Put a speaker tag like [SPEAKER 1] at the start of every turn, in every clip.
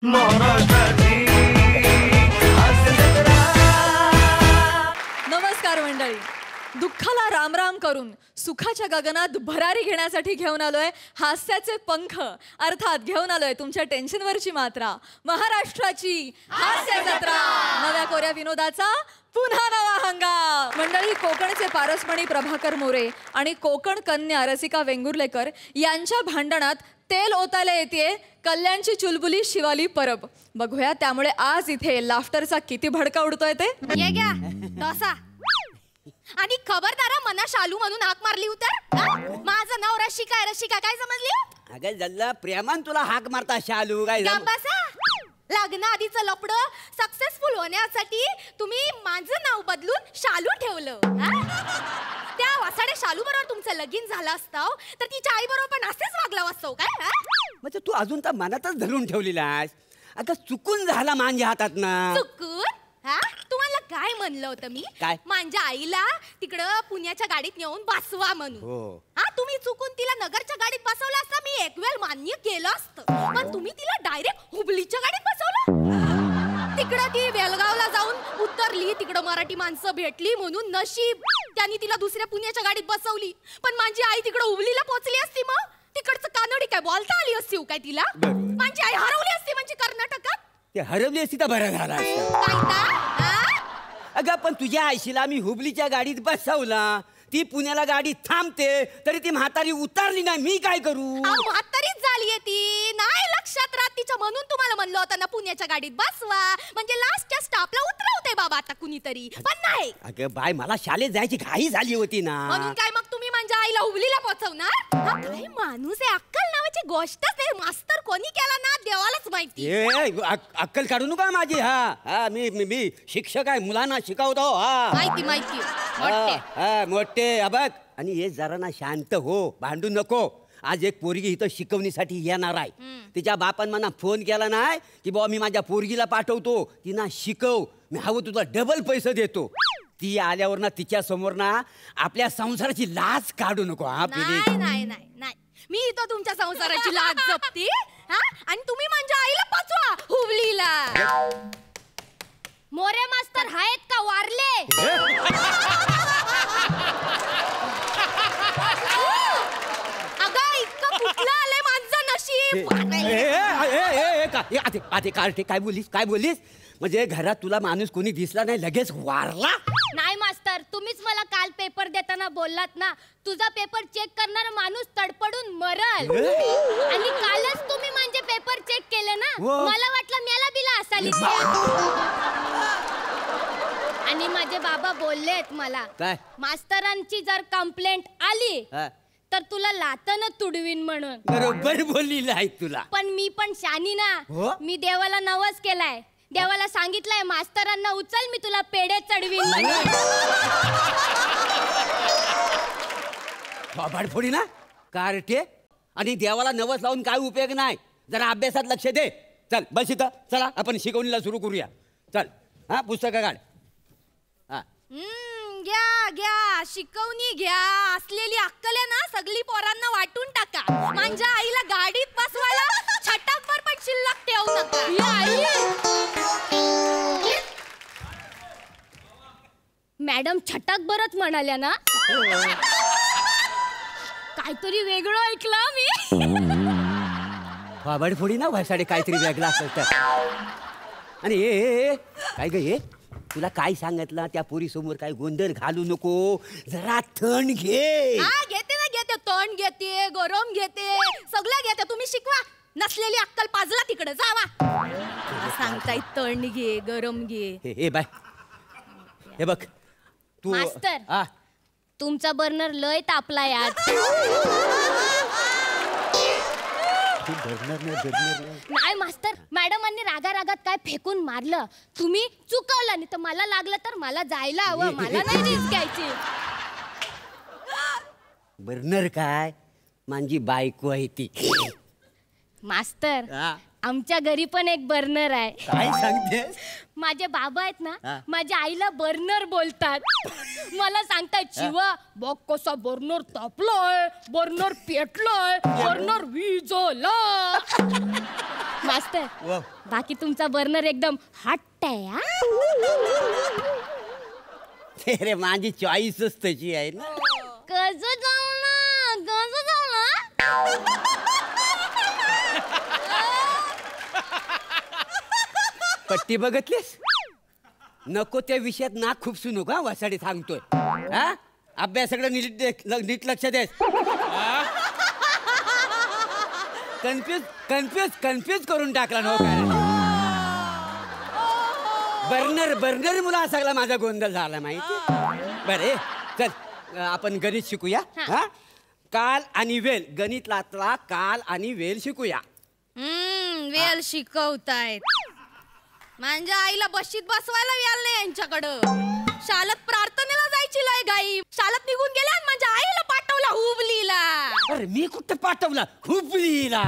[SPEAKER 1] नमस्कार मंडळी. दुःखाला रामराम करून सुखाच्या गगनात भरारी घेण्यासाठी घेऊन आलोय हास्याचे पंख, अर्थात घेऊन आलोय तुमच्या टेन्शनवरची मात्रा. महाराष्ट्राची हास्य जत्रा, नव्या कोऱ्या विनोदाचा पुन्हा नवा हंगाम. मंडळी, कोकणचे पारसमणी प्रभाकर मोरे आणि कोकण कन्या रसिका वेंगुर्लेकर यांच्या भांडणात तेल ओतायला येते कल्याणची चुलबुली शिवाली परब. बघूया त्यामुळे आज इथे लाफ्टरचा किती भडका उडतोय ते.
[SPEAKER 2] ये घ्या डोसा. आणि खबरदारा मना शालू म्हणून हाक मारली उतर. माझं नाव रशिका आहे. रशिका काय समजली?
[SPEAKER 3] अगं जल्ला प्रेमान तुला हाक मारता शालू काय?
[SPEAKER 2] लग्न आधीचं लपड सक्सेसफुल होण्यासाठी तुम्ही माझं नाव बदलून शालू ठेवलं. त्या वासाडे शालू बरोबर तुमचं लगीन झालं असतं तर तिच्या आई बरोबर पण असेच वागला असतो काय?
[SPEAKER 3] म्हणजे तू अजून तर मनातच धरून ठेवलेला आहेस. अगं चुकून झाला माझ्या हातात ना.
[SPEAKER 2] चुकून? तुम्हाला काय म्हणलं होतं मी?
[SPEAKER 3] काय?
[SPEAKER 2] माझ्या आईला तिकडं पुण्याच्या गाडीत नेऊन बसवा म्हणून. तुम्ही चुकून तिला नगरच्या गाडीत बसवलं असतं मी एक वेळ मान्य केलं असतं. पण तुम्ही तिला डायरेक्ट हुबलीच्या गाडीत बसवलं. तिकडं ती बेलगावला जाऊन उतरली, तिकडं मराठी माणसं भेटली म्हणून नशीब त्यांनी तिला दुसऱ्या पुण्याच्या गाडीत बसवली. पण माझी आई तिकडं हुबलीला पोहोचली असती मग तिकडचं कानडी काय बोलता आली असती काय तिला? माझी आई हरवली असती म्हणजे कर्नाटकात.
[SPEAKER 3] ते हरवली असती तर बरं झाला असतं. अगं पण तुझ्या आईशीला मी हुबलीच्या गाडीत बसवला, ती पुण्याला गाडी थांबते तरी ती म्हातारी उतरली नाही, मी काय करू?
[SPEAKER 2] म्हातारीच झालीये ती, नाही लक्षात राहत तिच्या म्हणून तुम्हाला म्हणलं होतं ना पुण्याच्या गाडीत बसवा म्हणजे लास्टच्या स्टॉपला उतरवते बाबा आता कुणीतरी. पण नाही.
[SPEAKER 3] अगं बाय मला शाळेत जायची घाई झाली होती ना.
[SPEAKER 2] म्हणून काय मग तुम्ही माझ्या आईला हुबलीला पोहोचवणार? काय माणूस आहे, अक्कल नावाची गोष्टच आहे. मास्तर कोणी केला ना देवालाच माहिती.
[SPEAKER 3] अक्कल काढू नका माझी. हा मी शिक्षक आहे, मुलांना शिकवतो.
[SPEAKER 2] माहिती माहिती
[SPEAKER 3] मोठे बघ. आणि हे जरा ना शांत हो, भांडू नको. आज एक पोरगी इथं शिकवणीसाठी येणार आहे. तिच्या बापान मला फोन केला नाही की बाबा मी माझ्या पोरगीला पाठवतो, ती ना शिकव, मी हवं तुला डबल पैसे देतो. ती आल्यावर ना तिच्या समोर ना आपल्या संसाराची लाज काढू नको.
[SPEAKER 2] नाही नाही नाही, मी इथं तुमच्या संसाराची लाज जपते. आणि तुम्ही माझ्या आईला पाचवा हुबलीला. मोरे मास्तर आहेत का वारले?
[SPEAKER 3] काय बोलीस? म्हणजे घरात तुला माणूस कोणी दिसला नाही लगेच वारला?
[SPEAKER 2] नाही मास्तर, तुम्हीच मला काल पेपर देताना बोललात ना तुझा पेपर चेक करणारा माणूस तडपडून मरल. आणि कालच तुम्ही म्हणजे पेपर चेक केले ना, मला वाटलं मेला बिला असाली. आणि माझे बाबा बोललेत मला मास्तरांची जर कंप्लेंट आली तर तुला लातन तुडवीन म्हणून.
[SPEAKER 3] बरोबर बोलली आहे तुला.
[SPEAKER 2] पण मी पण शानी ना, मी देवाला नवस केलाय. देवाला सांगितलंय मास्तरांना उचल मी तुला पेढे चढवीन म्हणून.
[SPEAKER 3] फोडी ना कारटे. आणि देवाला नवस लावून काय उपयोग नाही. जरा अभ्यासात लक्ष दे. चल बस इथं. चला आपण शिकवणीला सुरू करूया. चल पुस्तकं काढ.
[SPEAKER 2] घ्या घ्या शिकवणी घ्या. असलेली अक्कल आहे ना सगळी पोरांना वाटून टाका. माझ्या आईला गाडीत बसवायला छटाकभर पण शिल्लक ठेवू नका. मॅडम छटाकभरच म्हणाल्या ना? काहीतरी वेगळं ऐकलं मी.
[SPEAKER 3] बाबड फोडी ना भाषाडे काहीतरी वेगळं असतं. आणि काय ग हे तुला काय सांगितलं? त्या पोरी समोर काय गोंधळ घालू नको. जरा थंड घे.
[SPEAKER 2] घेते ना घेते. थंड घेते, गरम घेते, सगळं घेते. तुम्ही शिकवा. नसलेली अक्कल पाजला तिकडे जावा. सांगताय थंड घे, गरम घे.
[SPEAKER 3] हे बाय हे बघ तू.
[SPEAKER 2] मास्तर तुमचा बर्नर लय तापलाय आज. नाही मास्तर, मॅडमांनी रागा रागात काय फेकून मारलं. तुम्ही चुकवलं नाही तर मला लागलं तर मला जायला हवं. मला नाही रिस्क घ्यायची.
[SPEAKER 3] बर्नर काय माझी बायको आहे ती.
[SPEAKER 2] मास्तर आमच्या घरी पण एक बर्नर आहे.
[SPEAKER 3] काय सांगतेस?
[SPEAKER 2] माझे बाबा आहेत
[SPEAKER 3] हा.
[SPEAKER 2] ना, माझ्या आईला बर्नर बोलतात. मला सांगतात शिवा बघ कसा बर्नर तापलोय, बर्नर पेटलोय, बर्नर विजला. मास्तर
[SPEAKER 3] वा.
[SPEAKER 2] बाकी तुमचा बर्नर एकदम हट्ट आहे हा?
[SPEAKER 3] रे माझी चॉईसच तशी आहे ना.
[SPEAKER 2] गज जाऊ ना, गज जाऊ ना.
[SPEAKER 3] पट्टी बघितलीस? नको त्या विषयात नाक खुपसू नको हा, वसाडी सांगतोय. हा अभ्यासाकडे नीट लक्ष दे. कन्फ्यूज करून टाकला नो काय. बर्नर मुला सगळा माझा गोंधळ झाला माहिती. बरे चल आपण गणित शिकूया. हा काल आणि वेल, गणितातला काल आणि वेल शिकूया.
[SPEAKER 2] वेल शिकवतायत. माझ्या आईला बशीत बसवायला वेळ नाही यांच्याकडं. शाळेत प्रार्थनेला जायची लय घाई. शाळेत निघून गेल्या आणि माझ्या आईला पाठवला हुबलीला.
[SPEAKER 3] अरे मी कुठं पाठवला? हुबलीला.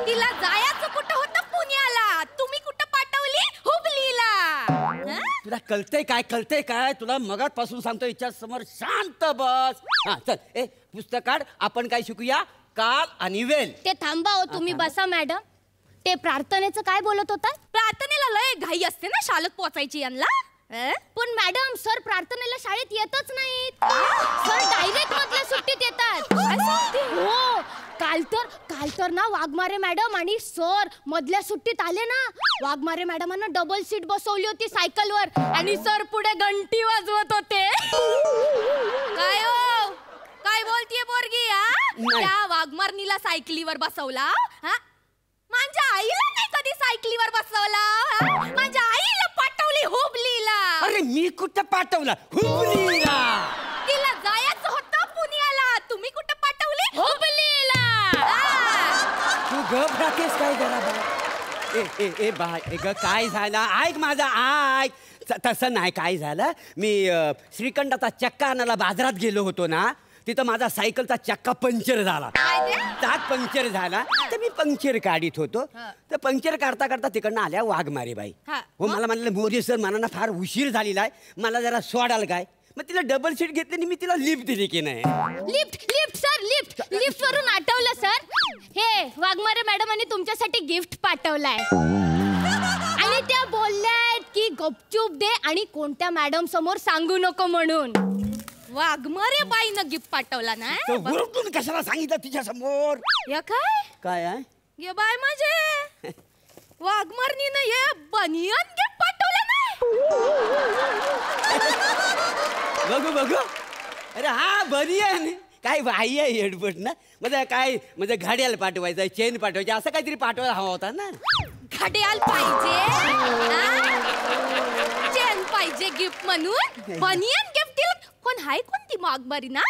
[SPEAKER 2] तिला जायचं कुठं होतं? पुण्याला. तुम्ही कुठं पाठवली? हुबलीला. हं?
[SPEAKER 3] तुला कळतंय काय? तुला मगाचपासून सांगतो, हिच्या समोर शांत बस. हा चल ए पुस्तक काढ. आपण काय शिकूया? काल आणि वेल.
[SPEAKER 2] ते थांबा हो, तुम्ही बसा मॅडम. ते प्रार्थनेचं काय बोलत होता? प्रार्थनेला लय घाई असते ना शाळेत पोहोचायची यांना. पण मॅडम सर प्रार्थनेला शाळेत येतच नाहीत. सर डायरेक्ट मधल्या सुट्टीत येतात. हो काल तर ना वाघमारे मॅडम आणि सर मधल्या सुट्टीत आले ना. वाघमारे मॅडमांना डबल सीट बसवली होती सायकलवर आणि सर पुढे घंटी वाजवत होते. काय हो काय बोलतीये पोरगी? त्या वाघमारणीला सायकलीवर बसवला. माझ्या आईला नाही कधी सायकलीवर बसवला. माझ्या आईला पाठवली हुबलीला.
[SPEAKER 3] अरे मी कुठं पाठवला? हुबलीला.
[SPEAKER 2] तिला जायचं होतं पुण्याला. तुम्ही कुठं पाठवली? हुबलीला.
[SPEAKER 3] तू गप राहतेस काय जरा बा. ए बाय ग काय झालं? ऐक माझा ऐक. तसं नाही. काय झालं, मी श्रीखंडाचा चक्का आणायला बाजारात गेलो होतो ना. तिथं माझा सायकलचा चक्का पंक्चर झाला. त्यात पंक्चर झाला तर मी पंक्चर काढीत होतो. तर पंक्चर काढता काढता तिकडनं आल्या वाघमारे बाई. हो मला म्हणलं मोरे सर मला ना फार उशीर झालेला आहे, मला जरा सोडाल काय. मग तिला डबल सीट घेतली आणि मी तिला लिफ्ट दिली की नाही.
[SPEAKER 2] लिफ्ट सर लिफ्ट वरून आठवलं सर. हे वाघमारे मॅडमांनी तुमच्यासाठी गिफ्ट पाठवलाय. आणि त्या बोलल्यात की गपचूप दे आणि कोणत्या मॅडम समोर सांगू नको म्हणून. वाघमारे बाईनं गिफ्ट पाठवला ना.
[SPEAKER 3] वरतून कशाला सांगितलं तिच्या समोर?
[SPEAKER 2] या काय
[SPEAKER 3] काय आहे?
[SPEAKER 2] ये बाय माझे वाघमारणीनं ये बनियन गिफ्ट पाठवलं नाही.
[SPEAKER 3] बघू. अरे हा बनियन काय बाई आहे हेडफोन ना. म्हणजे काय म्हणजे घड्याळ पाठवायचं, चेन पाठवायची, असं काहीतरी पाठवायला हवा होता ना.
[SPEAKER 2] घड्याळ पाहिजे, चेन पाहिजे गिफ्ट म्हणून. बनियन गिफ्ट दिलं. कोण हाय कोणती वाघमारी ना?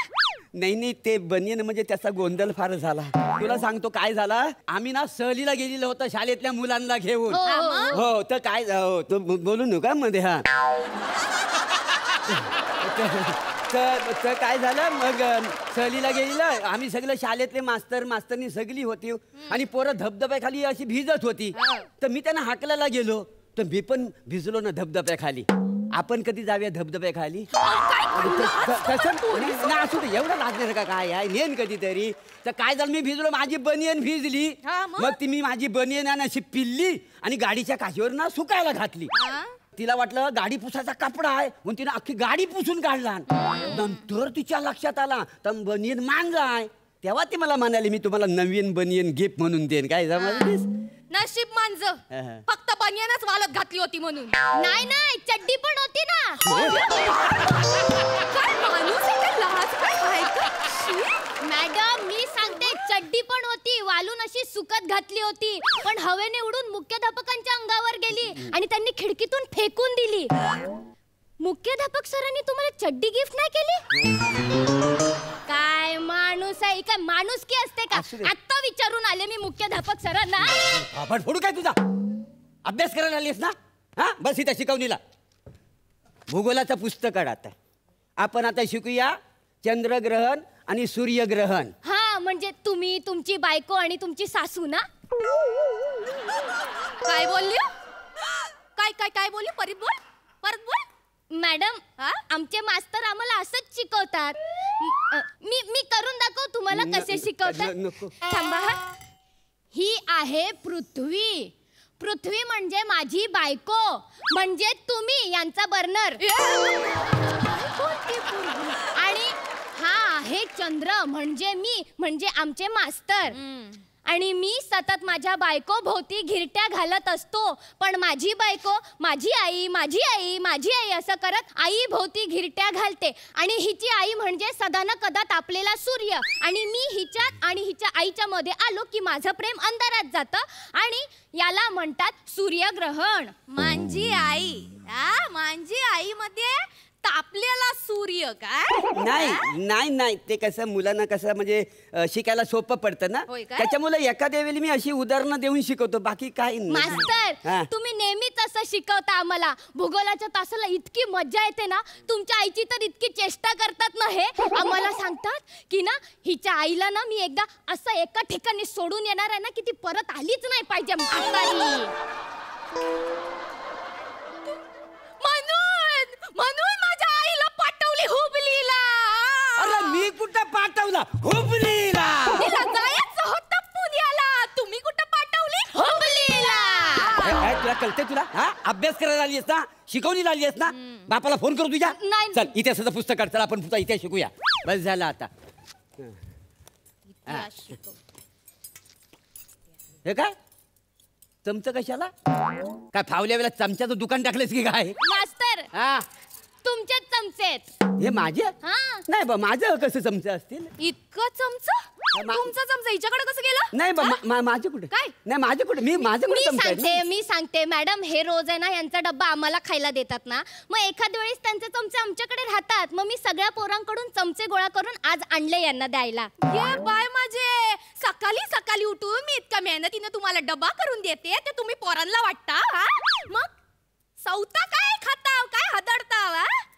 [SPEAKER 3] नाही ते बनियन म्हणजे त्याचा गोंधळ फार झाला. तुला सांगतो काय झाला. आम्ही ना सहलीला गेलेलो होतो शाळेतल्या मुलांना घेऊन. हो तर काय तो बोलू नका मध्ये. हा तर काय झालं, मग सहलीला गेलेलं आम्ही सगळं शाळेतले मास्तरनी सगळी होती आणि पोरं धबधब्याखाली अशी भिजत होती. तर मी त्यांना हाकलायला गेलो तर मी पण भिजलो ना धबधब्याखाली. आपण कधी जाऊया धबधब्याखाली? असू दे, एवढं लागणार का काय आहे, नेन कधीतरी. तर काय झालं, मी भिजलो, माझी बनियन भिजली. मग ती मी माझी बनियन अशी पिल्ली आणि गाडीच्या काशीवर ना सुकायला घातली. तिला वाटलं गाडी पुसायचा कपडा आहे म्हणून तिने अख्खी गाडी पुसून काढला. नंतर तिच्या लक्षात आला तर बनियन मांजा आहे. तेव्हा ती मला म्हणाली मी तुम्हाला नवीन बनियन गिफ्ट म्हणून देईन. काय समजलीस?
[SPEAKER 2] नशीब मांज फक्त बनियनच वालत घातली होती म्हणून. नाही चड्डी पण होती ना. काय माणूस आहे का? लाज काय का? मॅडम मी सांगते चड्डी पण होती, वालून अशी सुकत घातली होती, पण हवेने उडून मुख्याध्यापकांच्या अंगावर गेली आणि त्यांनी खिडकीतून फेकून दिली. मुख्याध्यापक सरांनी तुम्हाला चड्डी गिफ्ट नाही केली? काय माणूस आहे काय? माणूस की असते का? आता विचारून आले मी मुख्याध्यापक सरांना.
[SPEAKER 3] आपण फोडू काय तुझा? अभ्यास करायला आलीस ना? हा बस इथं शिकवणीला. भूगोलाचं पुस्तक काढ. आता आपण आता शिकूया चंद्रग्रहण आणि सूर्यग्रहण.
[SPEAKER 2] हा म्हणजे तुम्ही, तुमची बायको आणि तुमची सासू ना. काय बोलली? काय काय काय बोलली? परत बोल, परत बोल.
[SPEAKER 4] मॅडम, आमचे मास्तर आम्हाला असंच शिकवतात. मी मी करून दाखव तुम्हाला कसे शिकवतात. थांबा हा. ही आहे पृथ्वी. पृथ्वी म्हणजे माझी बायको, म्हणजे तुम्ही यांचा बर्नर. आणि हा आहे चंद्र, म्हणजे मी, म्हणजे आमचे मास्तर. आणि मी सतत माझ्या बायको भोवती घिरट्या घालत असतो, पण माझी बायको माझी आई माझी आई माझी आई असं करत आई भोवती घिरट्या घालते. आणि हिची आई म्हणजे सदा न कदा तापलेला सूर्य. आणि मी हिच्यात आणि हिच्या आईच्या मध्ये आलो की माझं प्रेम अंधारात जातं आणि याला म्हणतात सूर्यग्रहण.
[SPEAKER 2] माझी आई, माझी आई मध्ये तापलेला सूर्य. काय?
[SPEAKER 3] नाही नाही नाही, ते कसं मुलांना कसं म्हणजे शिकायला सोपं पडतं ना, त्याच्यामुळे एखाद्या वेळी मी अशी उदाहरणं देऊन शिकवतो, बाकी काही नाही.
[SPEAKER 4] मास्तर, तुम्ही नेहमीच असं शिकवता आम्हाला. भूगोलाच्या तासाला इतकी मजा येते ना, तुमच्या आईची तर इतकी चेष्टा करतात ना, हे आम्हाला सांगतात की ना हिच्या आईला ना मी एकदा असं एका ठिकाणी सोडून येणार आहे ना की ती परत आलीच नाही पाहिजे.
[SPEAKER 2] म्हणून माझ्या आईला पाठवली हुबलीला.
[SPEAKER 3] अरे मी कुठं पाठवला हुबलीला?
[SPEAKER 2] तिला जायचं होतं पुण्याला, तुम्ही कुठं पाठवली? हुबलीला.
[SPEAKER 3] तुला कळते? तुला अभ्यास करायला आली आहेस ना, शिकवणीला आली आहेस ना? बापाला फोन करू तुझ्या?
[SPEAKER 4] नाही.
[SPEAKER 3] चल इतिहासाचं पुस्तक काढ, चल आपण इतिहास शिकूया. बस झालं आता. हे काय चमचं कशाला? काय फावल्या वेळेला चमच्याचं दुकान टाकलेस की काय?
[SPEAKER 4] मास्तर, तुमचेच चमचेत.
[SPEAKER 3] हे माझे नाही बा, माझं कसं चमचं असतील?
[SPEAKER 2] इतकं चमचं? तुमचं चमचं हिच्याकडे कसं गेलं?
[SPEAKER 3] नाही बा, माझे कुठे?
[SPEAKER 2] काय?
[SPEAKER 3] नाही माझे कुठे? माझं कुठे चमचं आहे?
[SPEAKER 4] मी सांगते मॅडम, हे रोज आहे ना यांचा डब्बा आम्हाला खायला देतात ना, मग एखाद्या वेळेस त्यांचे चमचे आमच्याकडे राहतात. मग मी सगळ्या पोरांकडून चमचे गोळा करून आज आणले यांना द्यायला.
[SPEAKER 2] ये बाय माझे, सकाळी सकाळी उठून मी इतका मेहनतीने तुम्हाला डबा करून देते, ते तुम्ही पोरांना वाटता? मग सौता काय खाताव, काय हदडताव?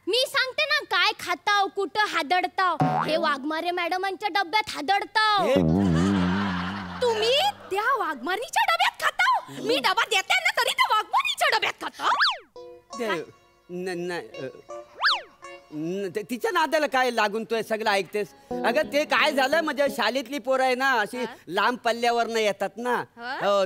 [SPEAKER 4] मी सांगते ना काय खाताव, कुठं हादडताव. हे वाघमारे मॅडमांच्या डब्यात हादडताव.
[SPEAKER 2] तुम्ही त्या वाघमारीच्या डब्यात खाताव? मी डबा देते ना तरी त्या वाघमारीच्या डब्यात खाताव?
[SPEAKER 3] तिच्या नादाला काय लागून तू सगळं ऐकतेस? अगं ते काय झालं, म्हणजे शाळेतली पोरं आहे ना अशी लांब पल्ल्यावर येतात ना,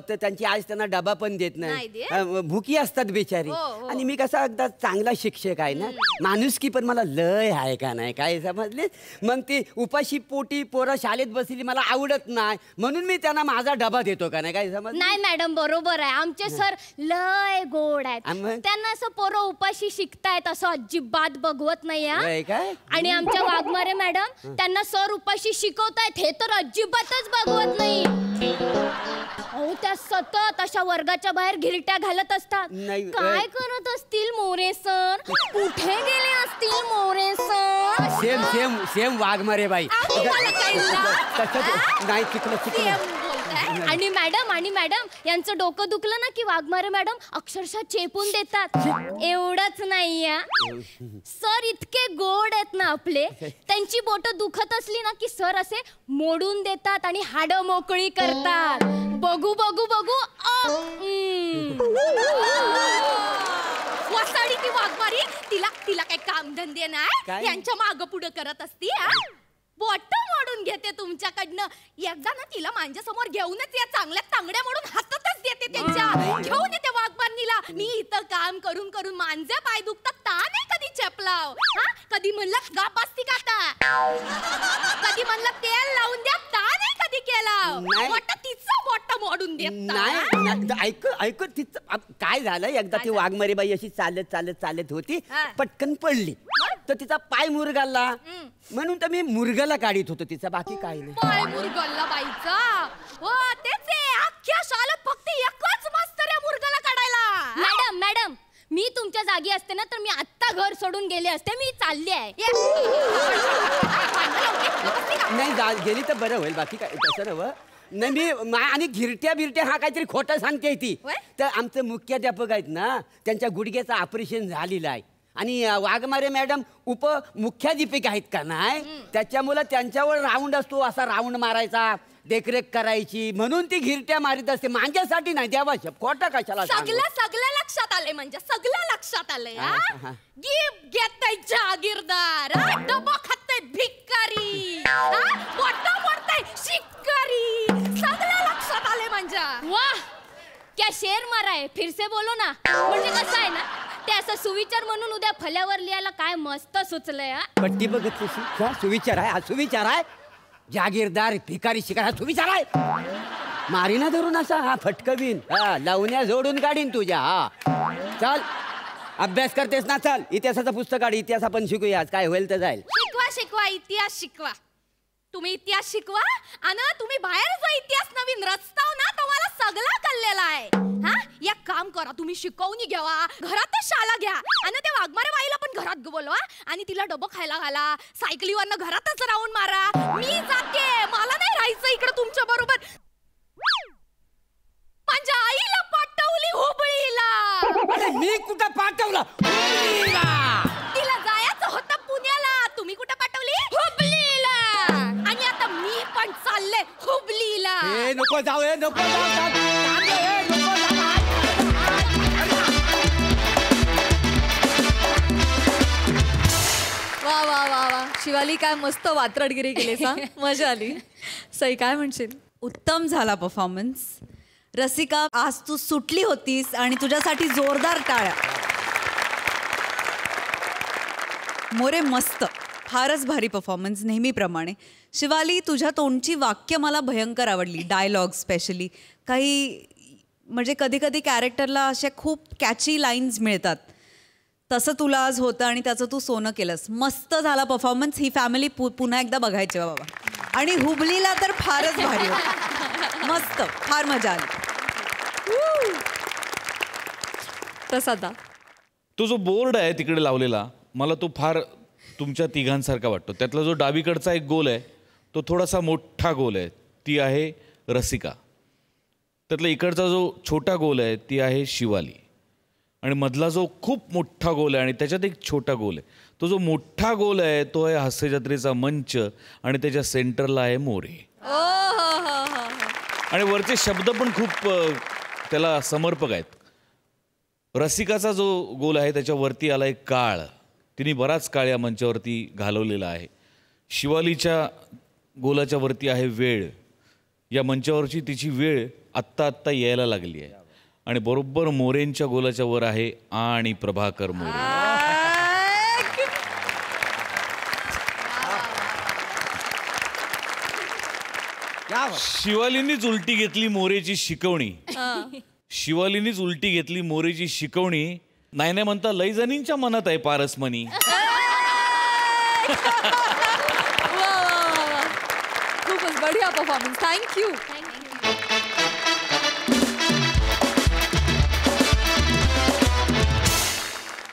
[SPEAKER 3] तर त्यांची आज त्यांना डबा पण देत नाही, भुकी असतात बिचारी. आणि मी कसा अगदा चांगला शिक्षक आहे ना, माणुसकी पण मला लय आहे का नाही काय समजले? मग ती उपाशी पोटी पोरं शाळेत बसली मला आवडत नाही, म्हणून मी त्यांना माझा डबा देतो का नाही काय समज?
[SPEAKER 4] नाही मॅडम, बरोबर आहे. आमचे सर लय गोड आहेत. त्यांना असं पोरं उपाशी शिकतायत असं अजिबात बघवत नाही.
[SPEAKER 3] काय?
[SPEAKER 4] आणि आमच्या वाघमारे मॅडम त्यांना सर उपाशी शिकवतायत हे तर अजिबातच बघवत नाही. अहो त्या सतत अशा वर्गाच्या बाहेर घिरट्या घालत असतात. काय करत असतील मोरे सर? कुठे गेले असतील More sir?
[SPEAKER 3] Same same same Waghmare बाई. नाही चुकलं.
[SPEAKER 4] आणि मॅडम यांचं डोकं दुखलं ना की वाघमारे मॅडम अक्षरशः चेपून देतात. एवढंच नाही सर इतके गोड आहेत ना आपले, त्यांची बोट दुखत असली ना की सर असे मोडून देतात आणि हाडं मोकळी करतात. बघू बघू बघू
[SPEAKER 2] वसाडी ती वाघमारी, तिला काही कामधंदे नाही, यांच्या माग पुढे करत असती. बोट मोडून घेते तुमच्याकडनं. एकदा ना तिला माझ्या समोर घेऊनच या चांगल्या तांगड्या मोडून हातातच देते त्यांच्या. घेऊन येते वाघबारणीला. मी इथं काम करून करून माझे पाय दुखतात, ता नाही कधी चपलाव. कधी म्हणलं गाप असती का कधी म्हणलं तेल लावून द्या, ता नाही कधी केला. बोट तिचं बोट मोडून देत
[SPEAKER 3] नाही. ऐक तिचं काय झालं, एकदा ती वाघमारी बाई अशी चालत चालत चालत होती, पटकन पडली तर तिचा पाय मुरगाळला, म्हणून तर मी मुरगाला काढीत होतो तिचा, बाकी काही नाही.
[SPEAKER 2] पाय मुरगाळला बाईचा? हो तेच आहे, अख्ख्या शाळेत फक्त एकच मास्तर आहे मुरगाला काढायला.
[SPEAKER 4] मॅडम मी तुमच्या जागी असते ना तर मी आत्ता घर सोडून गेले असते. मी चालले आहे.
[SPEAKER 3] नाही गेली तर बरं होईल, बाकी काय तसं नव्हतं. नाही मी आणि घिरट्या बिरट्या हा काहीतरी खोटं सांगते ती. तर आमचे मुख्याध्यापक आहेत ना, त्यांच्या गुडघ्याचं ऑपरेशन झालेलं आहे आणि वाघमारे मॅडम उपमुख्याध्यापिका आहेत का नाही, त्याच्यामुळे त्यांच्यावर राऊंड असतो, असा राऊंड मारायचा, देखरेख करायची म्हणून ती घिरट्या मारित असते, माझ्यासाठी नाही. देवा खोटा कशाला सांगू?
[SPEAKER 2] सगळं लक्षात आलंय, म्हणजे सगळं लक्षात आलंय.
[SPEAKER 3] हा.
[SPEAKER 2] गिफ्ट घेताय जागीरदार, डबा खाताय भिकारी, मोठा मोठा शिकारी, सगळं लक्षात आलंय म्हणजे.
[SPEAKER 4] वाह, क्या शेर मारा है, फिर से बोलो ना. म्हणजे कसं आहे ना, ते असं सुविचार म्हणून उद्या फल्यावर लिहायला काय मस्त सुचलंय.
[SPEAKER 3] पट्टी बघत कशी? हा सुविचार आहे, हा सुविचार आहे. जागीरदार भिकारी शिकार, हा सुविचार आहे. मारीना धरून असा हा फटकवीन, हा लावण्या जोडून काढीन तुझ्या. हा चल अभ्यास करतेस ना, चल इतिहासाचं पुस्तक काढ. इतिहास आपण शिकूया, आज काय होईल तर जाईल.
[SPEAKER 2] शिकवा इतिहास शिकवा. तुम्ही इतिहास शिकवा आणि तुम्ही बाहेर जो इतिहास नवीन रचताव ना, तुम्हाला सगळा कळलेला आहे. हा, एक काम करा, तुम्ही शिकवणी घ्यावा, घरातच शाळा घ्या आणि त्या वाघमारे बाईला पण घरात बोलवा आणि तिला डबं खायला घाला, सायकलीवरनं घरातच राऊंड मारा. मी जाते, मला नाही राहायचं इकडे तुमच्या बरोबर. माझ्या आईला पाठवली हुबळीला.
[SPEAKER 3] अरे मी कुठं पाठवलं?
[SPEAKER 2] तिला जायचं होतं पुण्याला, तुम्ही कुठं पाठवली? हुबळीला. आणि आता मी पण चालले हुबळीला.
[SPEAKER 3] हे नको जाऊ, हे नको जाऊ.
[SPEAKER 1] वा वा वा वा, शिवाली काय मस्त वात्रटगिरी केलीस हा, मजा आली. सई काय म्हणशील?
[SPEAKER 5] उत्तम झाला परफॉर्मन्स. रसिका, आज तू सुटली होतीस आणि तुझ्यासाठी जोरदार टाळ्या. मोरे मस्त, फारच भारी परफॉर्मन्स नेहमीप्रमाणे. शिवाली, तुझ्या तोंडची वाक्य मला भयंकर आवडली, डायलॉग स्पेशली. काही म्हणजे कधी कधी कॅरेक्टरला अशा खूप कॅची लाईन्स मिळतात, तसं तुला आज होतं आणि त्याचं तू सोनं केलंस. मस्त झाला परफॉर्मन्स. ही फॅमिली पुन्हा एकदा बघायची बाबा. आणि हुबलीला तर फारच भारी होतं, मस्त, फार मजा आली.
[SPEAKER 1] प्रसादा,
[SPEAKER 6] तो जो बोर्ड आहे तिकडे लावलेला, मला तो फार तुमच्या तिघांसारखा वाटतो. त्यातला जो डावीकडचा एक गोल आहे तो थोडासा मोठा गोल आहे, ती आहे रसिका. त्यातला इकडचा जो छोटा गोल आहे ती आहे शिवाली. आणि मधला जो खूप मोठा गोल आहे आणि त्याच्यात एक छोटा गोल आहे, तो जो मोठा गोल आहे तो आहे हास्य जत्रेचा मंच आणि त्याच्या सेंटरला आहे मोरे. आणि वरचे शब्द पण खूप त्याला समर्पक आहेत. रसिकाचा जो गोल आहे त्याच्यावरती आला एक काळ, तिने बराच काळ या मंचावरती घालवलेला आहे. शिवालीच्या गोलाच्या वरती आहे वेळ. या मंचावरची तिची वेळ आत्ता आत्ता यायला लागली आहे. आणि बरोबर मोरेंच्या गोलाच्या वर आहे आणि प्रभाकर मोरे. शिवालीनीच उलटी घेतली मोरेची शिकवणी. शिवालीनीच उलटी घेतली मोरेची शिकवणी. नाही नाही म्हणता लय जणींच्या मनात आहे पारसमनी.
[SPEAKER 1] खूपच बढिया परफॉर्मन्स, थँक्यू.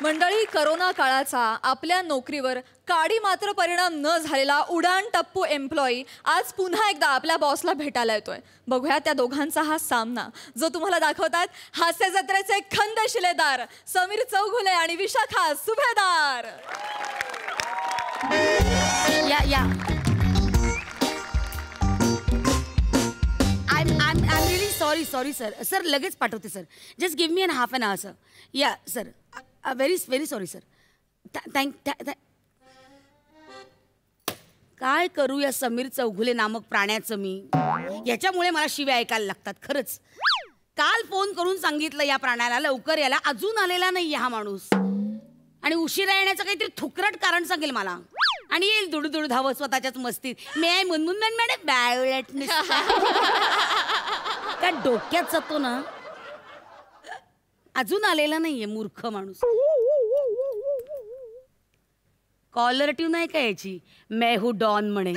[SPEAKER 1] मंडळी, करोना काळाचा आपल्या नोकरीवर काडी मात्र परिणाम न झालेला उडाण टप्पू एम्प्लॉई आज पुन्हा एकदा आपल्या बॉसला भेटायला येतोय. बघूया त्या दोघांचा हा सामना, जो तुम्हाला दाखवतात हास्य जत्रेचे खंद शिलेदार समीर चौघुले आणि विशाखा सुभेदार.
[SPEAKER 7] या I'm really sorry sir. लगेच पाठवते sir. Just give me an half an hour sir. या सर, व्हेरी सॉरी सर. काय करू या समीर चौघुले नामक प्राण्याचं मी. याच्यामुळे मला शिव्या ऐकायला लागतात खरंच. काल फोन करून सांगितलं या प्राण्याला लवकर यायला, अजून आलेला नाही हा माणूस. आणि उशिरा येण्याचं काहीतरी थुकरट कारण सांगेल मला आणि येईल दुडू धावत स्वतःच्याच मस्तीत. मी मुनमुन मॅडम काय डोक्यात जातो ना. अजून आलेला नाहीये मूर्ख माणूस. कॉलर ट्यून नाही का याची, मैं हूं डॉन म्हणे.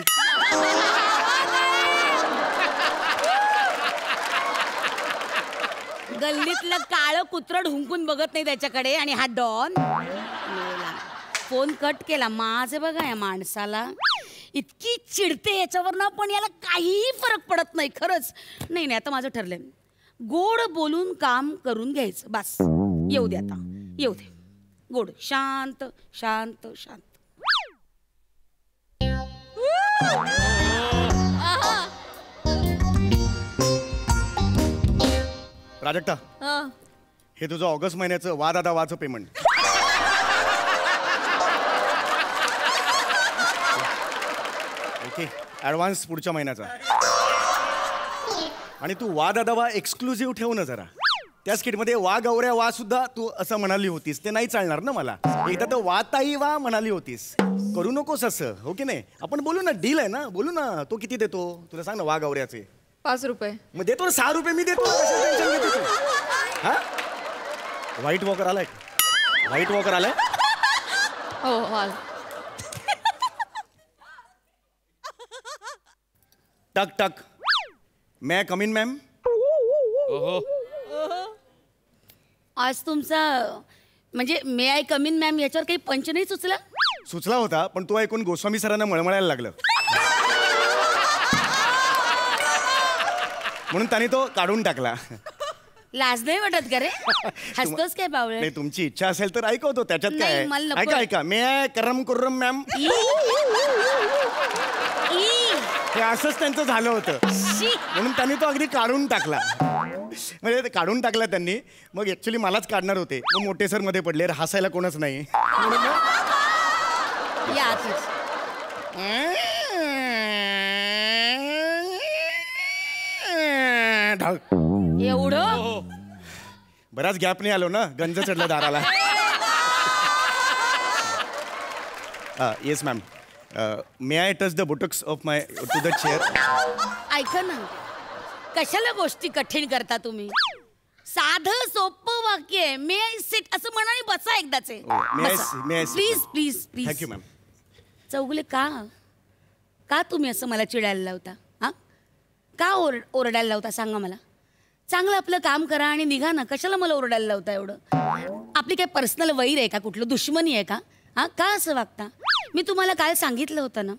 [SPEAKER 7] गल्लीतलं काळं कुत्रं ढुंकून बघत नाही त्याच्याकडे आणि हा डॉन. फोन कट केला. माझं बघा या माणसाला इतकी चिडते याच्यावर ना, पण याला काहीही फरक पडत नाही खरंच. नाही आता माझं ठरलंय, गोड बोलून काम करून घ्यायचं बस. येऊ दे आता, येऊ दे. गोड, शांत शांत शांत.
[SPEAKER 8] प्राजक्ता,
[SPEAKER 1] हा.
[SPEAKER 8] हे तुझं ऑगस्ट महिन्याचं वा दादा वाचं पेमेंट. ओके, ॲडव्हान्स पुढच्या महिन्याचा. आणि तू वा दादा वा एक्सक्लुझिव्ह ठेव ना जरा. त्या स्किटमध्ये वा गौऱ्या वा सुद्धा तू असं म्हणाली होतीस, ते नाही चालणार ना मला. एकदा तर वा ताई वा म्हणाली होतीस, करू नकोस असं, हो की नाही? आपण बोलू ना, डील आहे ना, बोलू ना. तो किती देतो तुला सांग ना वा गौऱ्याचे?
[SPEAKER 1] 5 रुपये.
[SPEAKER 8] मग देतो ना, 6 रुपये मी देतो. कशाला टेन्शन घेते तू? हा, व्हाईट वॉकर आलाय, व्हाईट वॉकर आलाय.
[SPEAKER 1] हो वाल.
[SPEAKER 8] टक टक. मैं कम इन मॅम?
[SPEAKER 6] ओहो,
[SPEAKER 7] आज तुमचा म्हणजे मे आय कम इन मॅम याच्यावर काही पंच नाही सुचला?
[SPEAKER 8] सुचला होता, पण तो ऐकून गोस्वामी सरांना मळमळायला लागलं, म्हणून त्याने तो काढून टाकला.
[SPEAKER 7] लाज नाही वाटत का रे? हसतोस काय बावळे?
[SPEAKER 8] नाही, तुमची इच्छा असेल तर ऐकवतो, त्याच्यात काय
[SPEAKER 7] नाही,
[SPEAKER 8] आहे?
[SPEAKER 7] मला नको.
[SPEAKER 8] ऐका ऐका, मे आय करम कुर्रम मॅम. हे असंच त्यांचं झालं होतं, म्हणून त्यांनी तो अगदी काढून टाकला. म्हणजे ते काढून टाकला त्यांनी. मग ऍक्च्युली मलाच काढणार होते, मग मोठे सर मध्ये पडले, हसायला कोणच नाही. म्हणून
[SPEAKER 7] या आतच. एवढं
[SPEAKER 8] बराच गॅप नाही आलो ना, गंज चढला दाराला. Yes ma'am, may I touch the buttocks of my to the chair.
[SPEAKER 7] ऐका ना, कशाला गोष्टी कठीण करता तुम्ही? साधं सोपं वाक्य आहे, मे आय सिट असं म्हणाने बसा एकदाचे. Please please please.
[SPEAKER 8] Thank you ma'am.
[SPEAKER 7] Chougule, का तुम्ही असं मला चिडायला लावता? हा, का ओरडायला लावता सांगा मला. चांगलं आपलं काम करा आणि निघा ना, कशाला मला ओरडायला लावता एवढं? आपली काही पर्सनल वैर आहे का, कुठलं दुश्मनी आहे का? हा, का असं वागता? मी तुम्हाला काल सांगितलं होतं ना,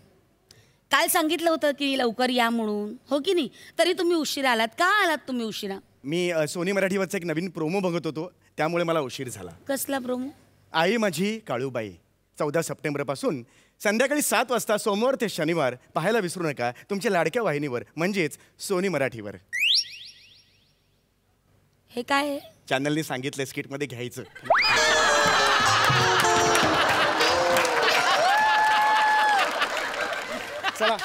[SPEAKER 7] काल सांगितलं होतं की लवकर या म्हणून, हो की नाही? तरी तुम्ही उशिरा आलात. का आलात तुम्ही उशिरा?
[SPEAKER 8] मी सोनी मराठीवरचा एक नवीन प्रोमो बघत होतो, त्यामुळे मला उशीर झाला.
[SPEAKER 7] कसला प्रोमो?
[SPEAKER 8] आई माझी काळूबाई, 14 सप्टेंबरपासून संध्याकाळी 7 वाजता सोमवार ते शनिवार पाहायला विसरू नका तुमच्या लाडक्या वाहिनीवर, म्हणजेच सोनी मराठीवर.
[SPEAKER 7] हे काय आहे?
[SPEAKER 8] चॅनलने सांगितलं स्किटमध्ये घ्यायचं. चला.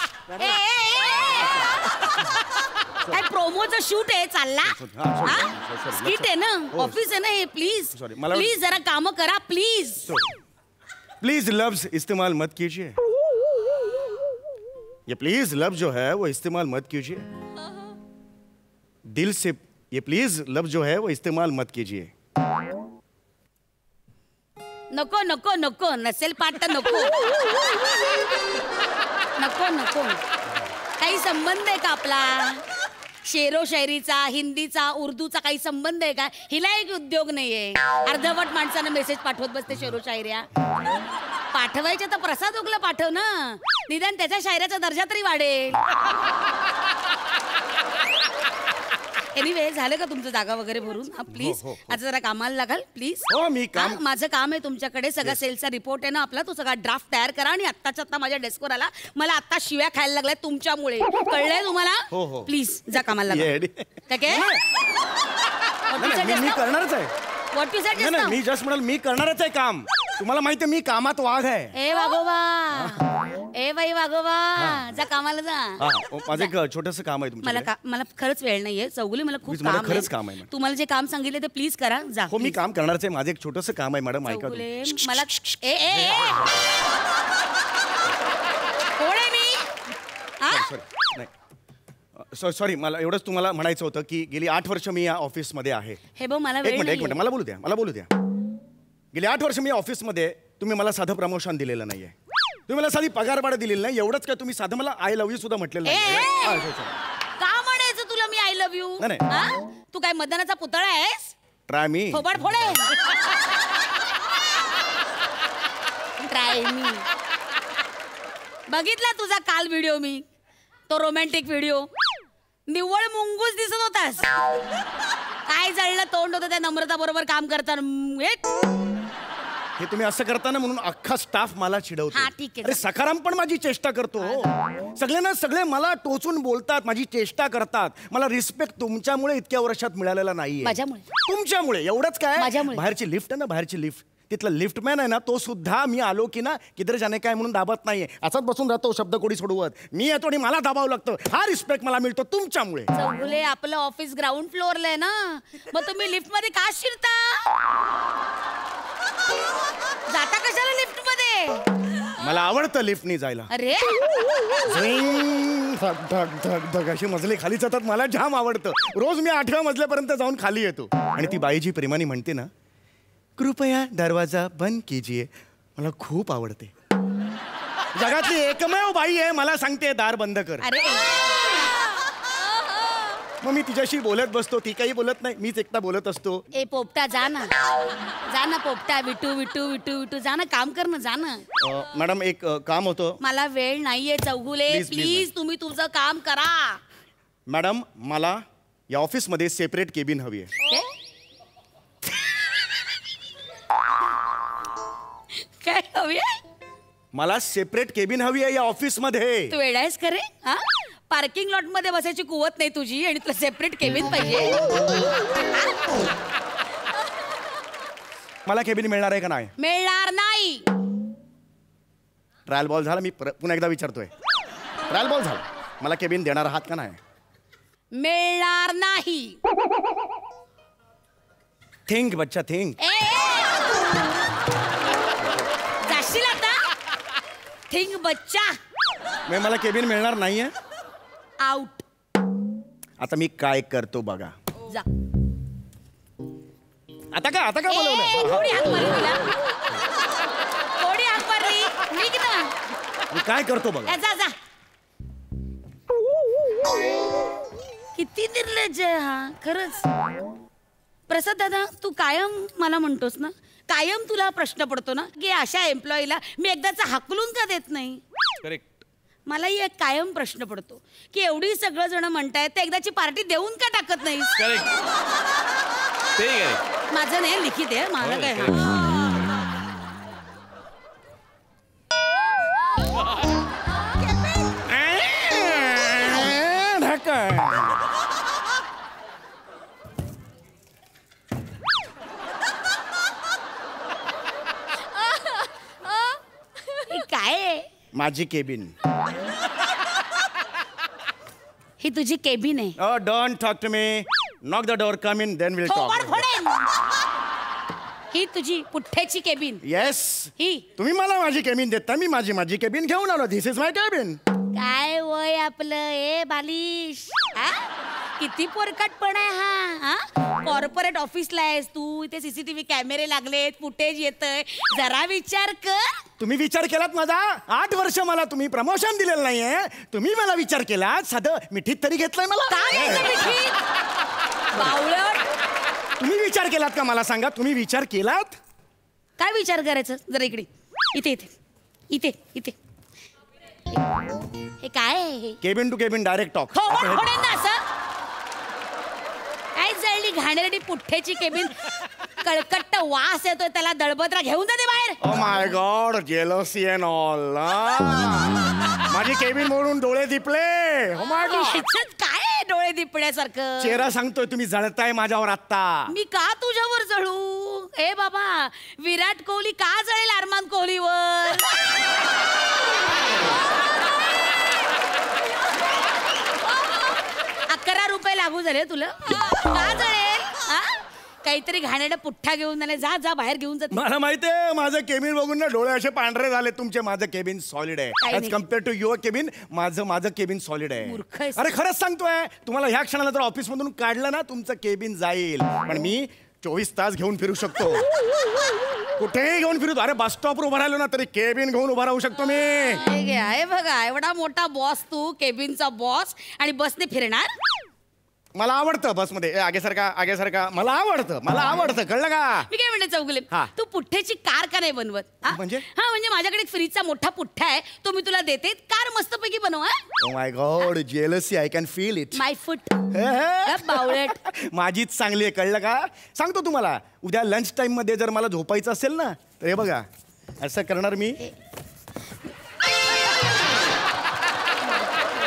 [SPEAKER 7] काय प्रोमोचं शूट आहे चालला?
[SPEAKER 8] sorry.
[SPEAKER 7] स्किट आहे ना, ऑफिस आहे ना हे. प्लीज
[SPEAKER 8] Sorry, मला-
[SPEAKER 7] प्लीज जरा काम करा प्लीज.
[SPEAKER 8] प्लीज लफ्ज इस्तेमाल मत कीजिए. ये प्लीज लफ्ज जो है वो इस्तेमाल मत कीजिए. दिल से ये प्लीज लफ्ज जो है वो इस्तेमाल मत कीजिए.
[SPEAKER 7] नको नको नको, नसेल पाठ तर नको. नको नको. काही संबंध आहे का आपला शेरो शायरीचा, हिंदीचा, उर्दूचा? काही संबंध आहे का? हिला एक उद्योग नाहीये. अर्धवट माणसानं मेसेज पाठवत बसते शेरो शायऱ्या. पाठवायच्या तर प्रसाद ओकला पाठव ना, निदान त्याच्या शायऱ्याचा दर्जा तरी वाढेल. एनिवे, झालं का तुमचं जागा वगैरे भरून? हा प्लीज,
[SPEAKER 8] हो.
[SPEAKER 7] आता जरा कामाला लागाल प्लीज.
[SPEAKER 8] हो, मी काम-
[SPEAKER 7] हा, माझं काम आहे तुमच्याकडे. सगळा सेलचा रिपोर्ट आहे ना आपला, तो सगळा ड्राफ्ट तयार करा. आणि आत्ताच्या आत्ता माझ्या डेस्कवर आला. मला आत्ता शिव्या खायला लागलाय तुमच्यामुळे, कळलंय तुम्हाला?
[SPEAKER 8] हो.
[SPEAKER 7] प्लीज जा कामाला
[SPEAKER 8] येडी.
[SPEAKER 7] लागा. काय
[SPEAKER 8] मी करणारच आहे.
[SPEAKER 7] व्हॉट यू सेड
[SPEAKER 8] नाही नाही, मी जस्ट म्हणाल मी करणारच आहे काम. तुम्हाला माहिती आहे मी कामात वाघ आहे.
[SPEAKER 7] ए वागोबा, ए बाई वागोबा, जा कामाला जा.
[SPEAKER 8] हा, माझं एक छोटंसं काम आहे तुमच्याकडे.
[SPEAKER 7] मला खरंच वेळ नाहीये चौगुले, मला खूप
[SPEAKER 8] मला
[SPEAKER 7] काम
[SPEAKER 8] खरंच काम आहे.
[SPEAKER 7] तुम्हाला जे काम सांगितले ते प्लीज करा. जा
[SPEAKER 8] हो, मी
[SPEAKER 7] please.
[SPEAKER 8] काम करणारच आहे. माझं एक छोटंसं काम आहे मॅडम, ऐका
[SPEAKER 7] चौगुले,
[SPEAKER 8] तुम्ही.
[SPEAKER 7] मला ए ए ए. कोण आहे मी? हा?
[SPEAKER 8] सॉरी, मला एवढंच तुम्हाला म्हणायचं होतं की गेली 8 वर्ष मी या ऑफिसमध्ये आहे.
[SPEAKER 7] हे बघ, मला
[SPEAKER 8] एक
[SPEAKER 7] वेळ
[SPEAKER 8] मिनिट
[SPEAKER 7] नाहीये.
[SPEAKER 8] मला बोलू द्या. गेली 8 वर्ष मी ऑफिसमध्ये, तुम्ही मला साधं प्रमोशन दिलेलं नाहीये. तुम्ही मला साधी पगारवाढ दिलेली नाही. एवढंच काय, तुम्ही साधं मला आय लव्ह यू सुद्धा म्हटलेलं
[SPEAKER 7] ए,
[SPEAKER 8] नाही.
[SPEAKER 7] ए.
[SPEAKER 8] हा, sorry.
[SPEAKER 7] का म्हणायचं तुला मी आय लव्ह यू?
[SPEAKER 8] नाही, नाही.
[SPEAKER 7] तू काय मदनाचा पुतळा आहेस?
[SPEAKER 8] ट्राय मी.
[SPEAKER 7] फोबाड फोडे. ट्राय मी. बघितला तुझा काल व्हिडिओ मी, तो रोमॅन्टिक व्हिडिओ. निव्वळ मुंगूस दिसत होतास. काय जळलं तोंड होतं त्या नम्रता बरोबर काम करताना.
[SPEAKER 8] हे तुम्ही असं करताना म्हणून अख्खा स्टाफ मला चिडवतो.
[SPEAKER 7] हा, ठीक आहे.
[SPEAKER 8] अरे सखाराम पण माझी चेष्टा करतो. सगळ्यांना सगळे मला टोचून बोलतात, माझी चेष्टा करतात. मला रिस्पेक्ट तुमच्यामुळे इतक्या वर्षात मिळालेला नाहीये.
[SPEAKER 7] माझ्यामुळे?
[SPEAKER 8] तुमच्यामुळे. एवढंच काय,
[SPEAKER 7] माझ्यामुळे.
[SPEAKER 8] बाहेरची लिफ्ट आहे ना, बाहेरची लिफ्ट, तिथला लिफ्टमॅन आहे ना, तो सुद्धा मी आलो की ना किधर जाणे काय म्हणून दाबत नाहीये. असाच बसून राहतो शब्दकोडी सोडवत. मी येतो आणि मला दाबावं लागतं. हा रिस्पेक्ट मला मिळतो तुमच्यामुळे.
[SPEAKER 7] चौगुले, आपलं ऑफिस ग्राउंड फ्लोअरला आहे ना, मग तुम्ही लिफ्ट मध्ये का शिरता? जाता कशाला लिफ्ट मध्ये?
[SPEAKER 8] मला आवडतं लिफ्टनी जायला.
[SPEAKER 7] अरे
[SPEAKER 8] झिंग, धक धक धक धक अशी मजले खाली जातात. मला जाम आवडतं. रोज मी 8व्या मजल्यापर्यंत जाऊन खाली येतो. आणि ती बाई जी प्रेमाने म्हणते ना, कृपया दरवाजा बंद कीजिए, मला खूप आवडते. जगातली एकमेव बाई आहे मला सांगते दार बंद कर.
[SPEAKER 7] अरे
[SPEAKER 8] मग मी तिच्याशी बोलत बसतो. ती काही बोलत नाही, मीच एकटा बोलत असतो.
[SPEAKER 7] ए पोपटा, जा ना, जा ना पोपटा. विटू विटू विटू विटू, जा ना, काम कर ना, जा ना.
[SPEAKER 8] मॅडम एक काम होतं.
[SPEAKER 7] मला वेळ नाहीये चौगुले,
[SPEAKER 8] Please, please,
[SPEAKER 7] प्लीज तुम्ही तुमचं काम करा.
[SPEAKER 8] मॅडम, मला या ऑफिसमध्ये सेपरेट केबिन हवी आहे.
[SPEAKER 7] काय हवी?
[SPEAKER 8] मला सेपरेट केबिन हवी आहे या ऑफिसमध्ये.
[SPEAKER 7] तू वेडायस खरे? हा, पार्किंग लॉट मध्ये बसायची कुवत नाही तुझी आणि तुला सेपरेट केबिन पाहिजे?
[SPEAKER 8] मला केबिन मिळणार आहे का नाही?
[SPEAKER 7] मिळणार नाही.
[SPEAKER 8] ट्रायल बॉल झाला. मी पुन्हा एकदा विचारतोय. ट्रायल बॉल झाला. मला केबिन देणार आहात का नाही?
[SPEAKER 7] मिळणार नाही.
[SPEAKER 8] थिंक बच्चा, थिंक.
[SPEAKER 7] जाशील आता? थिंक बच्चा.
[SPEAKER 8] मला केबिन मिळणार नाहीये.
[SPEAKER 7] आउट.
[SPEAKER 8] आता मी काय करतो बघा.
[SPEAKER 7] जा.
[SPEAKER 8] आता काय बोलवलं?
[SPEAKER 7] कोणी हाक मारली तुला? कोणी हाक मारली? निघ ना.
[SPEAKER 8] मी काय करतो बघा.
[SPEAKER 7] जा जा. किती निर्लज्ज आहे हा, खरंच. प्रसाद दादा, तू कायम मला म्हणतोस ना, कायम तुला प्रश्न पडतो ना की अशा एम्प्लॉईला मी एकदाचा हाकलून का देत नाही?
[SPEAKER 6] करेक्ट.
[SPEAKER 7] मलाही एक कायम प्रश्न पडतो की एवढी सगळं जण म्हणतायत तर एकदाची पार्टी देऊन का टाकत नाहीस?
[SPEAKER 6] करेक्ट. ते करेक्ट.
[SPEAKER 7] माझं नाही, लिखित आहे मला काय. हे काय आहे?
[SPEAKER 8] माझी केबिन.
[SPEAKER 7] ही तुझी केबिन आहे?
[SPEAKER 8] Don't talk to me. Knock the door, come in, then will
[SPEAKER 7] थोबाड
[SPEAKER 8] टॉक.
[SPEAKER 7] फोडेन. ही तुझी पुठ्ठ्याची केबिन?
[SPEAKER 8] येस.
[SPEAKER 7] ही
[SPEAKER 8] तुम्ही मला माझी केबिन देता, मी माझी केबिन घेऊन आलो. दिस इज माय केबिन.
[SPEAKER 7] काय वय आपलं ए बालिश? हा? किती पोरकटपण आहे हा. कॉर्पोरेट ऑफिसला आहेस तू, इथे सीसीटीव्ही कॅमेरे लागलेत, फुटेज येतंय. जरा विचार कर.
[SPEAKER 8] तुम्ही विचार केलात माझा? 8 वर्ष मला तुम्ही प्रमोशन दिलेलं नाहीये. तुम्ही मला विचार केलात? साधं मिठीत तरी घेतलंय मला?
[SPEAKER 7] काय यायचं मिठीत? बावळट.
[SPEAKER 8] तुम्ही विचार केलात का मला सांगा? तुम्ही विचार केलात?
[SPEAKER 7] काय विचार करायचं? जरा इकडे. इथे इथे इथे इथे. हे काय आहे हे?
[SPEAKER 8] Cabin to cabin direct talk.
[SPEAKER 7] थोबाड फोडेन ना असं. काय जळली घाणेरडी पुठ्ठ्याची केबिन. कळकट्ट वास येतोय त्याला. दळबद्रा घेऊन जाते बाहेर.
[SPEAKER 8] ओ my god, jealousy and all. माझी केबिन मोडून डोळे दिपले. ओ माय गॉड.
[SPEAKER 7] ह्याच्यात काय आहे डोळे दिपण्यासारखं?
[SPEAKER 8] चेहरा सांगतोय तुम्ही जळताय माझ्यावर आत्ता.
[SPEAKER 7] मी का तुझ्यावर जळू? ए बाबा, विराट कोहली का जळेल अरमान कोहलीवर? 11 रुपये लागू झाले तुला? का जळेल? हा? काहीतरी घाणेरडा पुठ्ठा घेऊन आले. जा जा बाहेर घेऊन जात.
[SPEAKER 8] मला माहितीये माझं केबिन बघून ना डोळे असे पांढरे झाले तुमचे. माझं केबिन सॉलिड आहे
[SPEAKER 7] काही
[SPEAKER 8] ऍज
[SPEAKER 7] नाही.
[SPEAKER 8] Compare to your cabin. माझं केबिन सॉलिड
[SPEAKER 7] मूर्ख
[SPEAKER 8] आहे.
[SPEAKER 7] आहेस.
[SPEAKER 8] अरे खरंच सांगतोय तुम्हाला. ह्या क्षणाला जर ऑफिस मधून काढलं ना तुमचं केबिन जाईल. पण मी 24 तास घेऊन फिरू शकतो. कुठेही घेऊन फिरू. अरे बस स्टॉपवर उभा राहिलो ना तरी केबिन घेऊन उभा राहू शकतो मी.
[SPEAKER 7] आहे बघा, एवढा मोठा बॉस तू, केबिनचा बॉस, आणि बसने फिरणार?
[SPEAKER 8] मला आवडतं बसमध्ये. आगे सारखा मला आवडतं कळलं का?
[SPEAKER 7] मी काय म्हणते चौगुले,
[SPEAKER 8] हा.
[SPEAKER 7] तू पुठ्ठ्याची कार का नाही बनवत हा?
[SPEAKER 8] म्हणजे?
[SPEAKER 7] हा म्हणजे माझ्याकडे एक फ्रीजचा मोठा पुठ्ठा आहे, तो मी तुला देते, कार मस्तपैकी बनव.
[SPEAKER 8] Oh my god, jealousy, I can feel it.
[SPEAKER 7] My foot बावळट.
[SPEAKER 8] माझीच चांगली आहे, कळलं का? सांगतो तुम्हाला, उद्या लंच टाइम मध्ये जर मला झोपायचं असेल ना, तर हे बघा असं करणार मी.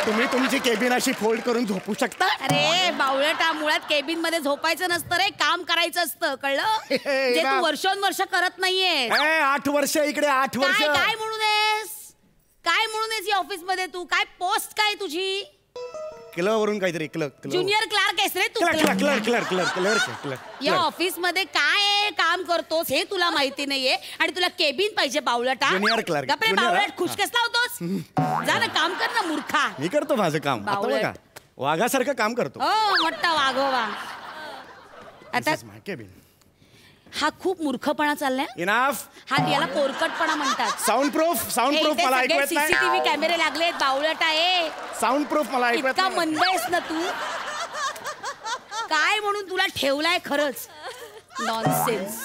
[SPEAKER 8] तुम्ही तुमची केबिन अशी फोल्ड करून झोपू शकता.
[SPEAKER 7] अरे बावळटा, मुळात केबिन मध्ये झोपायचं नसतं रे, काम करायचं असतं, कळलं? जे तू वर्षोनवर्ष करत नाहीये.
[SPEAKER 8] 8 वर्ष इकडे, 8 वर्ष.
[SPEAKER 7] काय म्हणून आहेस, काय म्हणून आहेस या ऑफिस मध्ये तू? काय पोस्ट काय तुझी?
[SPEAKER 8] क्लर्कवरून काहीतरी क्लर्क.
[SPEAKER 7] ज्युनियर क्लार्क आहेस रे तू.
[SPEAKER 8] क्लर्क.
[SPEAKER 7] या ऑफिस मध्ये काय काम करतोस हे तुला माहिती नाहीये आणि तुला केबिन पाहिजे बावळटा.
[SPEAKER 8] Junior clerk.
[SPEAKER 7] गप्रे
[SPEAKER 8] Junior,
[SPEAKER 7] बावळट, खुश कसला होतोस? जा ना काम कर ना मूर्खा.
[SPEAKER 8] मी करतो माझं काम. आता
[SPEAKER 7] बावळट.
[SPEAKER 8] बघा, वाघासारखं काम करतो.
[SPEAKER 7] हो मोठा वाघोवा. आता
[SPEAKER 8] केबिन.
[SPEAKER 7] हा खूप मूर्खपणा चाललाय.
[SPEAKER 8] इनाफ.
[SPEAKER 7] हा याला पोरकटपणा म्हणतात.
[SPEAKER 8] साऊंड प्रूफ मला ऐकू येत नाही.
[SPEAKER 7] सीसीटीव्ही कॅमेरे लागलेत बावळटा आहे.
[SPEAKER 8] साऊंड प्रूफ मला ऐकू येत
[SPEAKER 7] इतका
[SPEAKER 8] नाही.
[SPEAKER 7] मंद आहेस ना तू. काय म्हणून तुला ठेवलाय खरंच. नॉनसेन्स.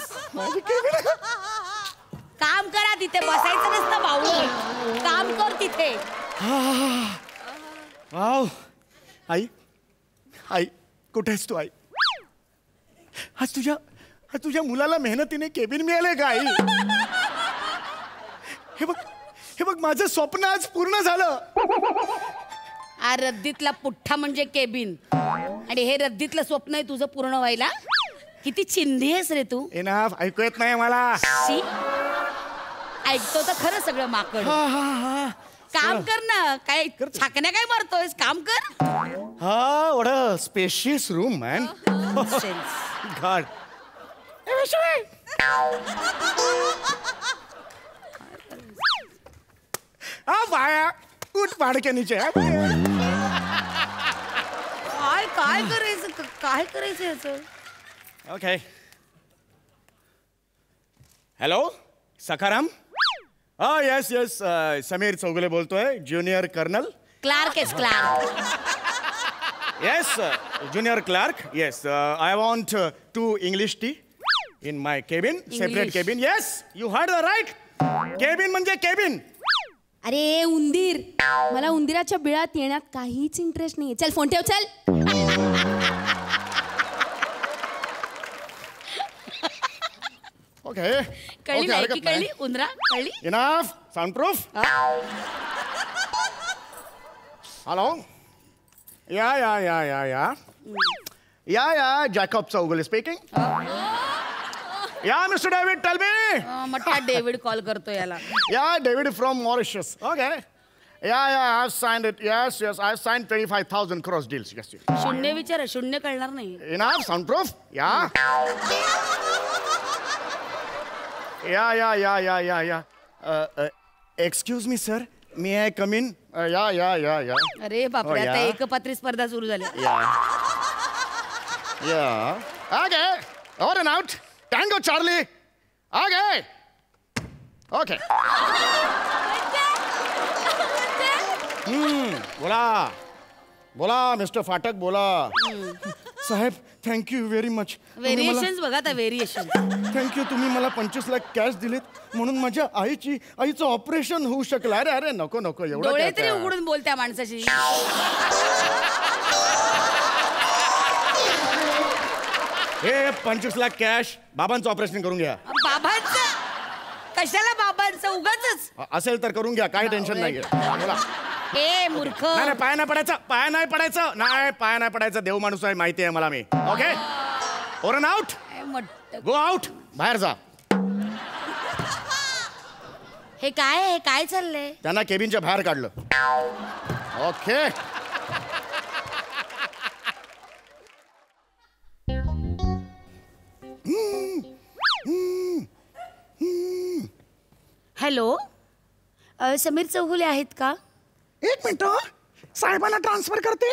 [SPEAKER 7] काम करा तिथे, बसायचं नसतं बावळ. काम कर तिथे.
[SPEAKER 8] वाव. आई कुठेस तू? आई, आज तुझ्या मुलाला मेहनतीने केबिन मिळाले का? आई, हे बघ माझं स्वप्न आज पूर्ण झालं.
[SPEAKER 7] हा रद्दीतला पुठ्ठा म्हणजे केबिन आणि हे रद्दीतलं स्वप्न आहे तुझं पूर्ण व्हायला. किती चिंधी आहेस रे तू.
[SPEAKER 8] इनाफ. ऐकू येत नाही मला.
[SPEAKER 7] शी, ऐकतो तर खरं सगळं माकड. काम कर ना, काय छाकण्या काय मारतोयस, काम कर.
[SPEAKER 8] हा, what a spacious room man. God. बाया उठ पाड़ के नीचे.
[SPEAKER 7] काय करायचं याचं?
[SPEAKER 8] Okay. Hello Sakharam. Yes Sameer Chougule बोलतोय, ज्युनियर कर्नल.
[SPEAKER 7] क्लार्क आहेस, clerk.
[SPEAKER 8] Yes, junior clerk. Yes, I want 2 English tea in my cabin, separate cabin. Yes, you heard the right. Cabin म्हणजे केबिन.
[SPEAKER 2] अरे उंदीर, मला उंदीराच्या बिळात येण्यात काहीच इंटरेस्ट नाहीये. चल फोन ठेव, चल.
[SPEAKER 8] ओके.
[SPEAKER 7] कळली नाही, कळली उंदरा, कळली.
[SPEAKER 8] Enough. Soundproof. Hello. Yeah Jacob Chougule speaking. Yeah mister David, tell me.
[SPEAKER 7] मोठा डेव्हिड कॉल करतो याला.
[SPEAKER 8] Yeah David from Mauritius. Okay. I have signed it. Yes I signed 25,000 cross deals. Yes.
[SPEAKER 7] शून्य विचार, शून्य कळणार नाही.
[SPEAKER 8] Enough. Soundproof. Yeah. Excuse me sir, may I come in? Yeah.
[SPEAKER 7] अरे बापरे, आता एकपात्री स्पर्धा सुरू झाली.
[SPEAKER 8] Okay. Over and out. Tango charlie. Okay. Okay. बोला मिस्टर फाटक, बोला. साहेब थँक्यू व्हेरी मच.
[SPEAKER 7] व्हेरिएशन्स बघा आता, व्हेरिएशन.
[SPEAKER 8] थँक्यू, तुम्ही मला 25 लाख कॅश दिलेत म्हणून माझ्या आईचं ऑपरेशन होऊ शकलं. अरे नको एवढं.
[SPEAKER 7] डोळे तरी उघडून बोल त्या माणसाची.
[SPEAKER 8] हे 25 लाख कॅश बाबांचं ऑपरेशन करून घ्या.
[SPEAKER 7] बाबांचं? कशाला बाबांचं? उगाचच
[SPEAKER 8] असेल तर करून घ्या, काही टेन्शन नाही. बोला.
[SPEAKER 7] ए मूर्ख.
[SPEAKER 8] नाही, पाय नाही पडायचं. देव माणूस आहे, माहिती आहे मला. मी okay. Over and out. Go out. बाहेर जा.
[SPEAKER 7] हे काय चाललंय?
[SPEAKER 8] त्यांना केबिनच्या बाहेर काढलं. ओके.
[SPEAKER 7] हॅलो, समीर चौगुले आहेत का?
[SPEAKER 8] 1 मिनिट, साहेबांना ट्रान्सफर करते.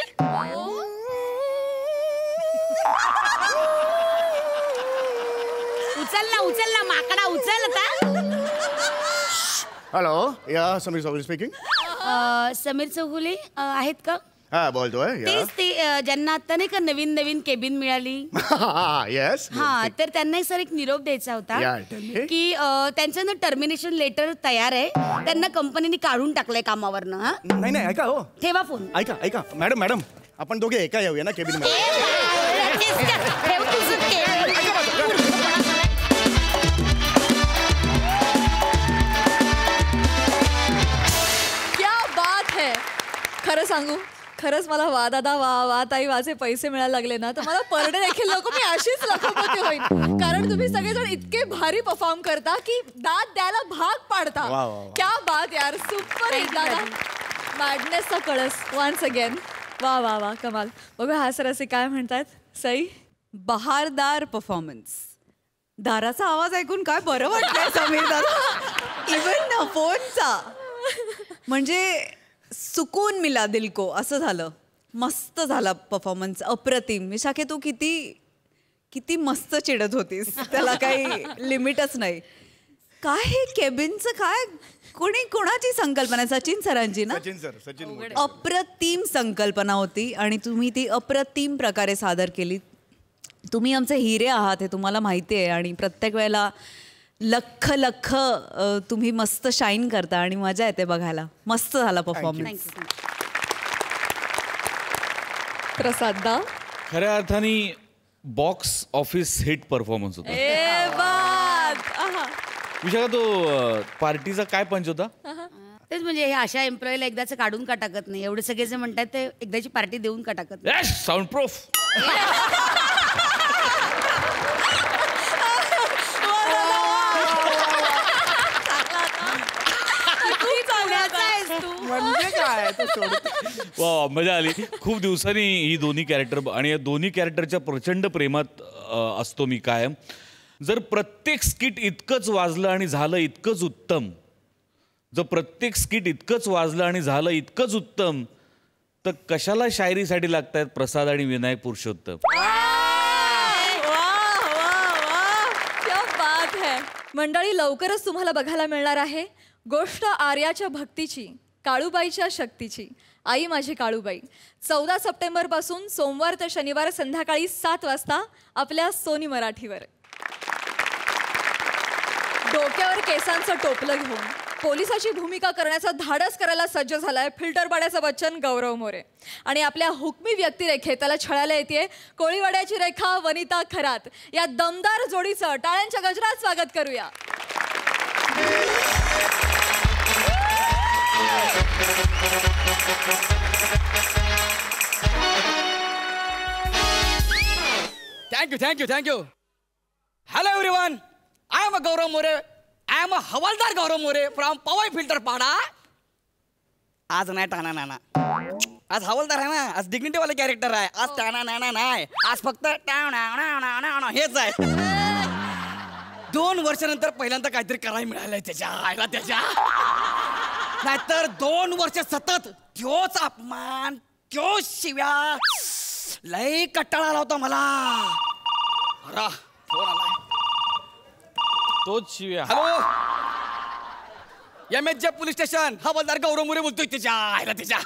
[SPEAKER 7] उचल ना माकडा, उचल आता.
[SPEAKER 8] हॅलो. या समीर चौगुले स्पीकिंग.
[SPEAKER 7] समीर चौगुले आहेत का?
[SPEAKER 8] हा बोलतोय
[SPEAKER 7] तेच ते ज्यांना आता नाही का नवीन नवीन केबिन मिळाली
[SPEAKER 8] येस
[SPEAKER 7] हा तर त्यांना सर एक निरोप द्यायचा होता
[SPEAKER 8] Yeah, tell me.
[SPEAKER 7] की त्यांचं ना टर्मिनेशन लेटर तयार आहे त्यांना कंपनीने काढून टाकलंय कामावरनं. हा
[SPEAKER 8] नाही नाही ऐका हो
[SPEAKER 7] ठेवा फोन.
[SPEAKER 8] ऐका ऐका मॅडम आपण दोघे एका येऊया ना केबिन मध्ये
[SPEAKER 7] ठेव तुझं
[SPEAKER 1] क्या बात है. खरं सांगू, खरंच मला वा दादा वा ताई वाचे पैसे मिळायला लागले ना तर मला पर डे देखील नको मी अशीच लखपती होईन. कारण तुम्ही सगळेजण इतके भारी परफॉर्म करता की दाद द्यायला भाग पाडता.
[SPEAKER 8] वा, वा, वा.
[SPEAKER 1] क्या बात यार, सुपर हिट दादा. मॅडनेसचा कळस वन्स अगेन. वा वा वा कमाल. बघा हा सर असे काय म्हणतात. सई
[SPEAKER 5] बहारदार परफॉर्मन्स. दाराचा आवाज ऐकून काय बरं वाटतंय समीर दादा. इवन फोनचा म्हणजे सुकून मिला दिल को असं झालं. मस्त झाला परफॉर्मन्स, अप्रतिम. विशाखे तू किती मस्त चिडत होतीस, त्याला काही लिमिटच नाही. काय हे केबिनचं काय कोणाची संकल्पना? सचिन सरांची ना.
[SPEAKER 8] सचिन
[SPEAKER 5] अप्रतिम संकल्पना होती आणि तुम्ही ती अप्रतिम प्रकारे सादर केली. तुम्ही आमचे हिरे आहात हे तुम्हाला माहिती आहे आणि प्रत्येक वेळेला लख तुम्ही मस्त शाईन करता आणि मजा येते बघायला. मस्त झाला परफॉर्मन्स.
[SPEAKER 1] प्रसाद दा.
[SPEAKER 6] खऱ्या अर्थाने बॉक्स ऑफिस हिट परफॉर्मन्स होता.
[SPEAKER 1] ए बात. आहा.
[SPEAKER 6] विशाखा तो पार्टीचा काय पंच होता?
[SPEAKER 7] तेच म्हणजे हे अशा एम्प्लॉईला एकदाच काढून का टाकत नाही. एवढे सगळे जे म्हणतात ते एकदाची पार्टी देऊन का टाकत नाही.
[SPEAKER 6] Sound proof.
[SPEAKER 8] म्हणजे काय
[SPEAKER 6] वा मजा आली. खूप दिवसांनी ही दोन्ही कॅरेक्टर आणि या दोन्ही कॅरेक्टरच्या प्रचंड प्रेमात असतो मी कायम. जर प्रत्येक स्किट इतकंच वाजलं आणि झालं इतकंच उत्तम, जर प्रत्येक स्किट इतकंच वाजलं आणि झालं इतकंच उत्तम, तर कशाला शायरीसाठी लागतायत प्रसाद आणि विनायक पुरुषोत्तम.
[SPEAKER 1] क्या बात है. मंडळी लवकरच तुम्हाला बघायला मिळणार आहे गोष्ट आर्याच्या भक्तीची, काळूबाईच्या शक्तीची. आई माझी काळूबाई. 14 सप्टेंबरपासून सोमवार ते शनिवार संध्याकाळी 7 वाजता आपल्या सोनी मराठीवर. डोक्यावर केसांचं टोपलं घेऊन पोलिसाची भूमिका करण्याचा धाडस करायला सज्ज झालाय फिल्टर पाड्याचं बच्चन गौरव मोरे. आणि आपल्या हुकमी व्यक्तिरेखेत त्याला छळायला येते कोळीवाड्याची रेखा वनिता खरात. या दमदार जोडीचं टाळ्यांच्या गजरात स्वागत करूया.
[SPEAKER 9] Thank you. Hello everyone, I am a Gaurav More. I am a हवालदार गौरव मोरे फ्रॉम पवई फिल्टर पाडा. आज नाही टाणा नाना, आज हवालदार आहे ना, आज डिग्निटी वाले कॅरेक्टर आहे. आज टाणा नाना नाही, आज फक्त हेच आहे. 2 वर्षानंतर पहिल्यांदा काहीतरी करायला मिळालंय त्याच्या आईला त्याच्या. नाहीतर 2 वर्ष सतत त्योच अपमान, त्योच शिव्या, लय कट्टाळा आला होता मला. अरे फोन आलाय.
[SPEAKER 6] तोच शिव्या.
[SPEAKER 9] हॅलो MHJ पोलीस स्टेशन, हवालदार गौरव मोरे बोलतोय. त्याच्या आईला त्याच्या.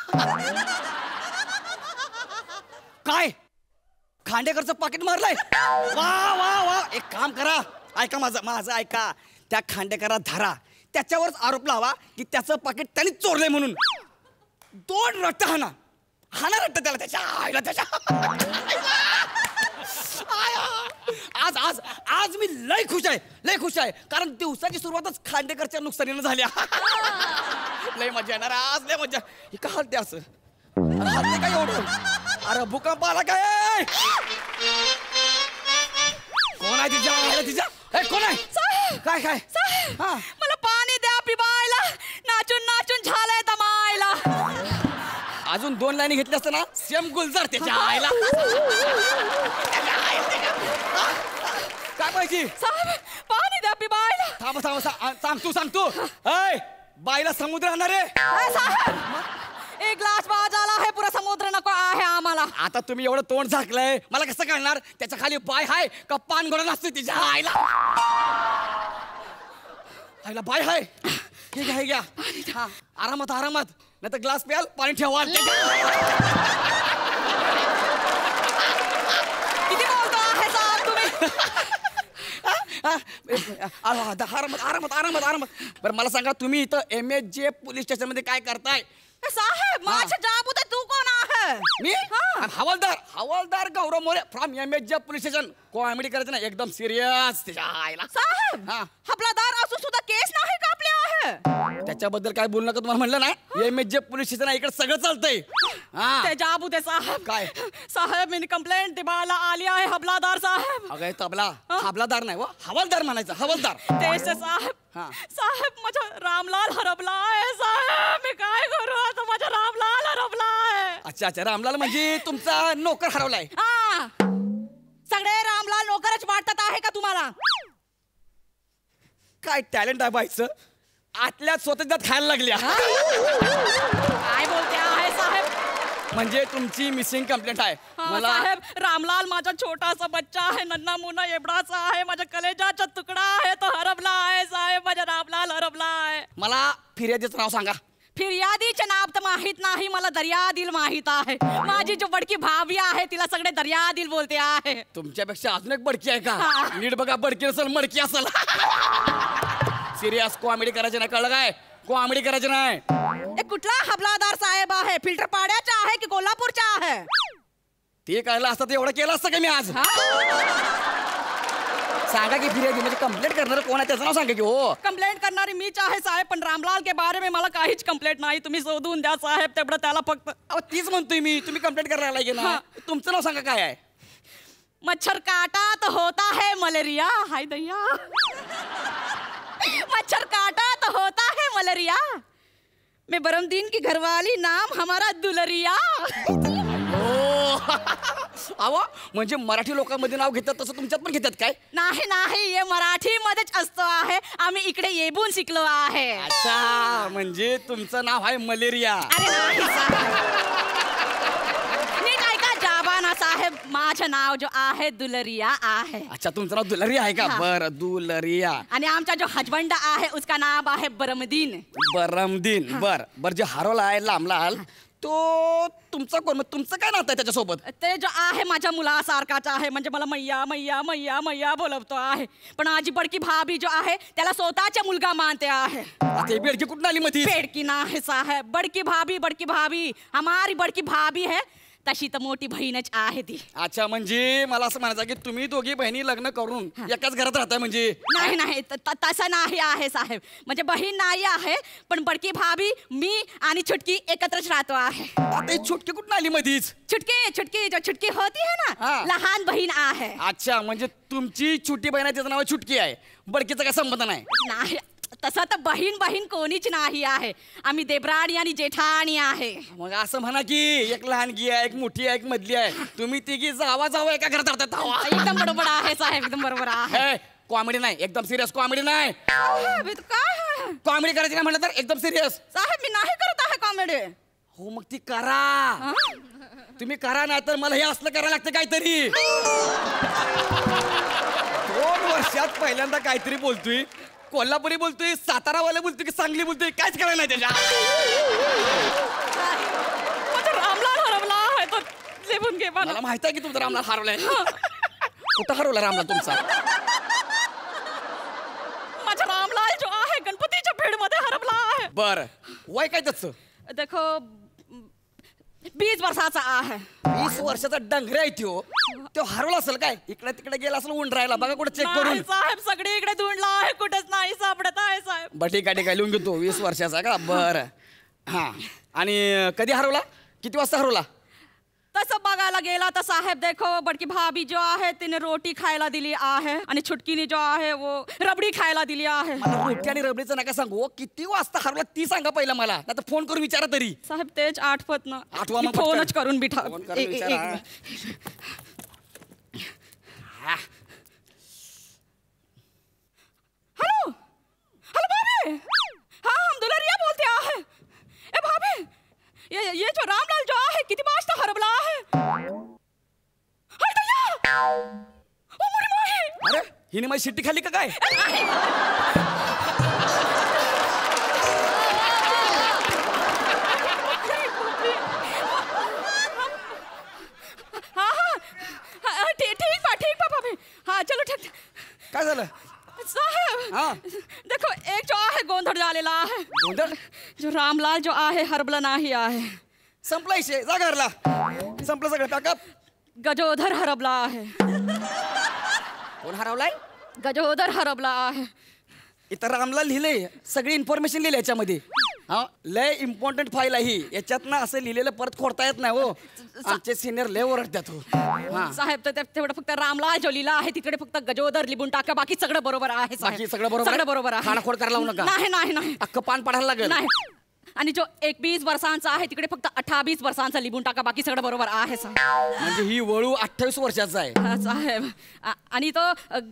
[SPEAKER 9] काय खांडेकरचं पाकिट मारलंय? वा वा वा. एक काम करा, ऐका माझं ऐका. त्या खांडेकरात धरा, त्याच्यावरच आरोप लावा की त्याचं पाकिट त्यांनी चोरलंय म्हणून. 2 रट्ट हाना रट्ट त्याला त्याच्या आईला त्याच्या. आज आज आज मी लय खुश आहे कारण दिवसाची सुरुवातच खांडेकरच्या नुकसानीनं झाली. लय मजा येणार आज, लय मजा. हे का हलते असं? हलते काय एवढं? अरे भूकंप आला काय? कोण आहे तिच्या? कोण आहे? काय
[SPEAKER 7] मला पाणी द्या पिबायला. नाचून झालंय दमायला.
[SPEAKER 9] अजून 2 लाईनी घेतल्या असतं ना, सेम गुलजार त्याच्या आईला. काय पाहिजे?
[SPEAKER 7] पाणी द्या पिबायला.
[SPEAKER 9] थांब तू. ऐ बाईला समुद्र आणणार रे.
[SPEAKER 7] एक ग्लास बाजाला आहे, पुरा समुद्र नको आहे आम्हाला.
[SPEAKER 9] आता तुम्ही एवढं तोंड झाकलंय, मला कसं कळणार त्याच्या खाली बाय हाय का पान घोडा असतो तिच्या आईला? Bye hi. हे घ्या. आरामात नाही तर ग्लास प्याल पाणी ठेवाल.
[SPEAKER 7] किती बोलतो आहे साहेब तुम्ही?
[SPEAKER 9] आरामात. बरं मला सांगा तुम्ही इथं MSJ पोलीस स्टेशन मध्ये काय करताय?
[SPEAKER 7] साहेब माझ्या जाबू तू कोण आहे?
[SPEAKER 9] मी हवालदार Gaurav More from MSJ police station. Comedy करायचं नाही, एकदम सिरियस.
[SPEAKER 7] साहेब हपलादार असून सुद्धा केस नाही कापले आहे.
[SPEAKER 9] त्याच्याबद्दल काय बोलू नका, तुम्हाला म्हणलं ना MSJ पोलीस स्टेशन इकडे सगळं चालतंय.
[SPEAKER 7] ते जाबू ते साहेब.
[SPEAKER 9] काय?
[SPEAKER 7] साहेब मी कंप्लेंट दिवाला आली आहे हबलादार साहेब.
[SPEAKER 9] अगं तबला हवालदार नाही हवालदार म्हणायचं, हवालदार.
[SPEAKER 7] तेच साहेब. साहेब माझा रामलाल हरपला आहे साहेब. मी काय करू आता, माझा रामलाल हरपला आहे.
[SPEAKER 9] अच्छा रामलाल म्हणजे तुमचा नोकर हरवलाय.
[SPEAKER 7] सगळे रामलाल नोकरच वाटतात आहे का तुम्हाला?
[SPEAKER 9] काय टॅलेंट आहे बाईचं, आतल्यात स्वतःच्यात खायला लागल्या.
[SPEAKER 7] काय बोलते आहे साहेब?
[SPEAKER 9] म्हणजे तुमची मिसिंग कंप्लेंट आहे. मला
[SPEAKER 7] साहेब रामलाल माझा छोटासा बच्चा आहे, नन्ना मुन्ना एवढाचा आहे, माझ्या कलेजाचा तुकडा आहे, तो हरपला आहे साहेब. माझा रामलाल हरपला आहे.
[SPEAKER 9] मला फिर्यादीचं नाव सांगा.
[SPEAKER 7] फिर्यादीचे नाव तर माहित नाही, मला दर्यादिल माहित आहे. माझी जो बडकी भाभी आहे तिला सगळे दर्यादिल बोलते आहे.
[SPEAKER 9] तुमच्यापेक्षा अजून एक बडकी आहे का? नीट बघा, बडकी असेल मडकी असेल. सिरियस कॉमेडी करायची नाही, कळलं काय? कॉमेडी करायची नाही.
[SPEAKER 7] कुठला हबलादार साहेब आहे? फिल्टर पाड्याचा आहे की कोल्हापूरचा आहे?
[SPEAKER 9] ते कळलं असतं तर एवढं केलं असतं का मी आज? सांगा की फिर्यादी म्हणजे कंप्लेंट करणार कोण आहे त्याचं नाव सांगा की. हो
[SPEAKER 7] कंप्लेंट करणारी मीच आहे साहेब, पण रामलाल के बारे में मला काहीच कंप्लेंट नाही. तुम्ही शोधून द्या साहेब तेवढं त्याला फक्त.
[SPEAKER 9] तीच म्हणतोय मी, तुम्ही कंप्लेंट करायला की ना. तुमचं नाव सांगा काय आहे?
[SPEAKER 7] मच्छर काटा तो होता है मलेरिया. हाय दैया. मच्छर काटा तो होता है मलेरिया. मैं बरमदीन की घरवाली, नाम हमारा दुलरिया.
[SPEAKER 9] अहो म्हणजे मराठी लोकांमध्ये नाव घेतात तसं तुमच्यात पण घेतात काय?
[SPEAKER 7] नाही हे मराठी मध्येच असतो आहे, आम्ही इकडे येऊन शिकलो आहे.
[SPEAKER 9] अच्छा म्हणजे तुमचं नाव आहे मलेरिया.
[SPEAKER 7] अरे नाही साहेब, नीट ऐका जाबाना साहेब, माझं नाव जो आहे दुलरिया आहे.
[SPEAKER 9] अच्छा तुमचं नाव दुलरिया आहे का? बरं दुलरिया.
[SPEAKER 7] आणि आमचा जो हजबंड आहे उसका नाव आहे बरमदीन.
[SPEAKER 9] बरमदीन. बर जे हरवला आहे लांबलाल तो तुमचा कोण, तुमचं काय नातं आहे त्याच्यासोबत?
[SPEAKER 7] ते जो आहे माझ्या मुलासारखाच आहे, म्हणजे मला मैया मैया मैया मैया बोलवतो आहे. पण माझी बडकी भाभी जो आहे त्याला स्वतःचा मुलगा मानते आहे.
[SPEAKER 9] ते बेडकी कुठून आली मध्ये?
[SPEAKER 7] बेडकी नाही साहेब, बडकी भाभी हमारी बडकी भाभी है, तशी तर मोठी बहीणच आहे ती.
[SPEAKER 9] अच्छा म्हणजे मला असं म्हणायचं की तुम्ही दोघी बहिणी लग्न करून एकाच घरात राहताय म्हणजे?
[SPEAKER 7] नाही तसं नाही आहे साहेब, म्हणजे बहीण नाही आहे, पण बडकी भाभी मी आणि छुटकी एकत्रच राहतो आहे.
[SPEAKER 9] आता छुटकी कुठून आली मधीच?
[SPEAKER 7] छुटकी जो छुटकी होती है ना, लहान बहीण आहे.
[SPEAKER 9] अच्छा म्हणजे तुमची छोटी बहीण आहे, त्याचं नाव छुटकी आहे, बडकीचा काय संबंध नाही?
[SPEAKER 7] नाही तसं तर बहीण कोणीच नाही आहे, आम्ही देबराणी आणि जेठाणी आहे.
[SPEAKER 9] मग असं म्हणा की एक लहानगी आहे, एक मोठी आहे, एक मधली आहे, तुम्ही तिघी जावा एका घरात राहतात.
[SPEAKER 7] एकदम बरोबर आहे साहेब, एकदम बरोबर आहे.
[SPEAKER 9] कॉमेडी नाही, एकदम सिरियस कॉमेडी नाही.
[SPEAKER 7] काय
[SPEAKER 9] कॉमेडी करायची नाही म्हणलं तर एकदम सिरियस.
[SPEAKER 7] साहेब मी नाही करत आहे कॉमेडी.
[SPEAKER 9] हो मग ती करा, तुम्ही करा, नाही तर मला हे असलं करायला लागतं काहीतरी. 2 वर्षात पहिल्यांदा काहीतरी बोलतोय, कोल्हापुरी बोलतोय, सातारावाला बोलतोय की सांगली बोलतोय, काहीच करायला नाही त्याच्या.
[SPEAKER 7] रामलाल हरवला आहे तो लिहून घे.
[SPEAKER 9] मला माहित आहे की तुमचा रामलाल हरवलाय. कुठं हरवला रामलाल तुमचा?
[SPEAKER 7] माझा रामलाल जो आहे गणपतीच्या भीड मध्ये हरवला आहे.
[SPEAKER 9] बर वय काय त्याचं?
[SPEAKER 7] देखो 20 वर्षाचा आहे.
[SPEAKER 9] 20 वर्षाचा डंगरे आहे तो हरवला असेल काय? इकडे तिकडे गेला असेल उंडरायला, बघा कुठे चेक करून.
[SPEAKER 7] साहेब सगळी इकडे धुंडला आहे, कुठेच नाही सापडत आहे साहेब.
[SPEAKER 9] बरं ठीक आहे लिहून घेतो. 20 वर्षाचा का? बरं हा. आणि कधी हरवला, किती वाजता हरवला?
[SPEAKER 7] तसं बघायला गेला तर साहेब देखो बडकी भाभी जो आहे तिने रोटी खायला दिली आहे आणि छुटकीने जो आहे वो रबडी खायला दिली आहे.
[SPEAKER 9] मला रोटी आणि रबडीचं नका सांगू, किती वाजता हरवला ती सांगा पहिला मला, नाही तर फोन करून विचारा तरी.
[SPEAKER 7] साहेब तेच आठवत ना.
[SPEAKER 9] आठवा मग
[SPEAKER 7] फोनच करून बिठा. हेलो भाभी, हाँ हम दुलरिया बोलते हैं. ए भाभी ये जो रामलाल जो आहे किती वाजता हरवला आहे? हाय दया, ओ मोरी माही.
[SPEAKER 9] अरे हिने माझी शिट्टी खाली का काय? काय झालं
[SPEAKER 10] साहेब
[SPEAKER 9] हाँ
[SPEAKER 10] देखो एक जो आहे गोंधळ झालेला आहे
[SPEAKER 9] गोंधळ
[SPEAKER 10] जो रामलाल जो आहे हरबला नाही आहे
[SPEAKER 9] संपला इशे जा घरला संपलं सगळं पॅकअप
[SPEAKER 10] गजोधर हरबला आहे
[SPEAKER 9] कोण हरवलाय
[SPEAKER 10] गजोधर हरबला आहे
[SPEAKER 9] इथं रामला लिहिलंय सगळी इन्फॉर्मेशन लिहिली याच्यामध्ये हा लय इम्पॉर्टंट फाईल आहे ही याच्यात ना असं लिहिलेलं परत खोडता येत नाही हो आमचे सिनियर लय ओरडतात हो हा
[SPEAKER 10] साहेब तर तेवढं फक्त रामलाल जो लिहिला आहे तिकडे फक्त गजोदर लिहून टाका बाकी सगळं बरोबर आहे साहेब.
[SPEAKER 9] बाकी सगळं बरोबर आहे?
[SPEAKER 10] सगळं बरोबर आहे
[SPEAKER 9] खाणाखोड करायला लावू नका.
[SPEAKER 10] नाही नाही नाही
[SPEAKER 9] अख्खं पान पडायला लागेल
[SPEAKER 10] नाही आणि जो 21 वर्षांचा आहे तिकडे फक्त 28 वर्षांचा लिहून टाका बाकी सगळं बरोबर आहे साहेब.
[SPEAKER 9] म्हणजे ही वळू 28 वर्षाचा आहे
[SPEAKER 10] हा, साहेब आणि तो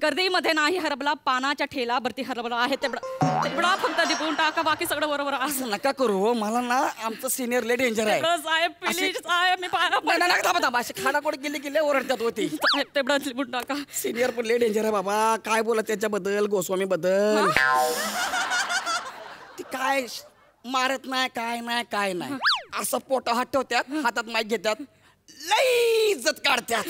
[SPEAKER 10] गर्दीमध्ये नाही हरबला पानाच्या ठेलावरती हरबला आहे तेवढा फक्त लिहून टाका बाकी सगळं बरोबर आहे
[SPEAKER 9] असं नका करू हो मला ना आमचं सिनियर लय डेंजर आहे
[SPEAKER 10] तेवढं साहेब प्लीज साहेब मी पाया
[SPEAKER 9] नाही, नाही, थांबा, थांबा. अशी खाडाखोड गेली की लय ओरडतात होती
[SPEAKER 10] साहेब तेवढं लिहून टाका
[SPEAKER 9] सिनियर पण लय डेंजर आहे बाबा काय बोलत त्याच्याबद्दल गोस्वामी बद्दल ती काय मारत नाही काय नाही असं पोटा हात ठेवत्यात हातात माईक घेतात लई इज्जत काढत्यात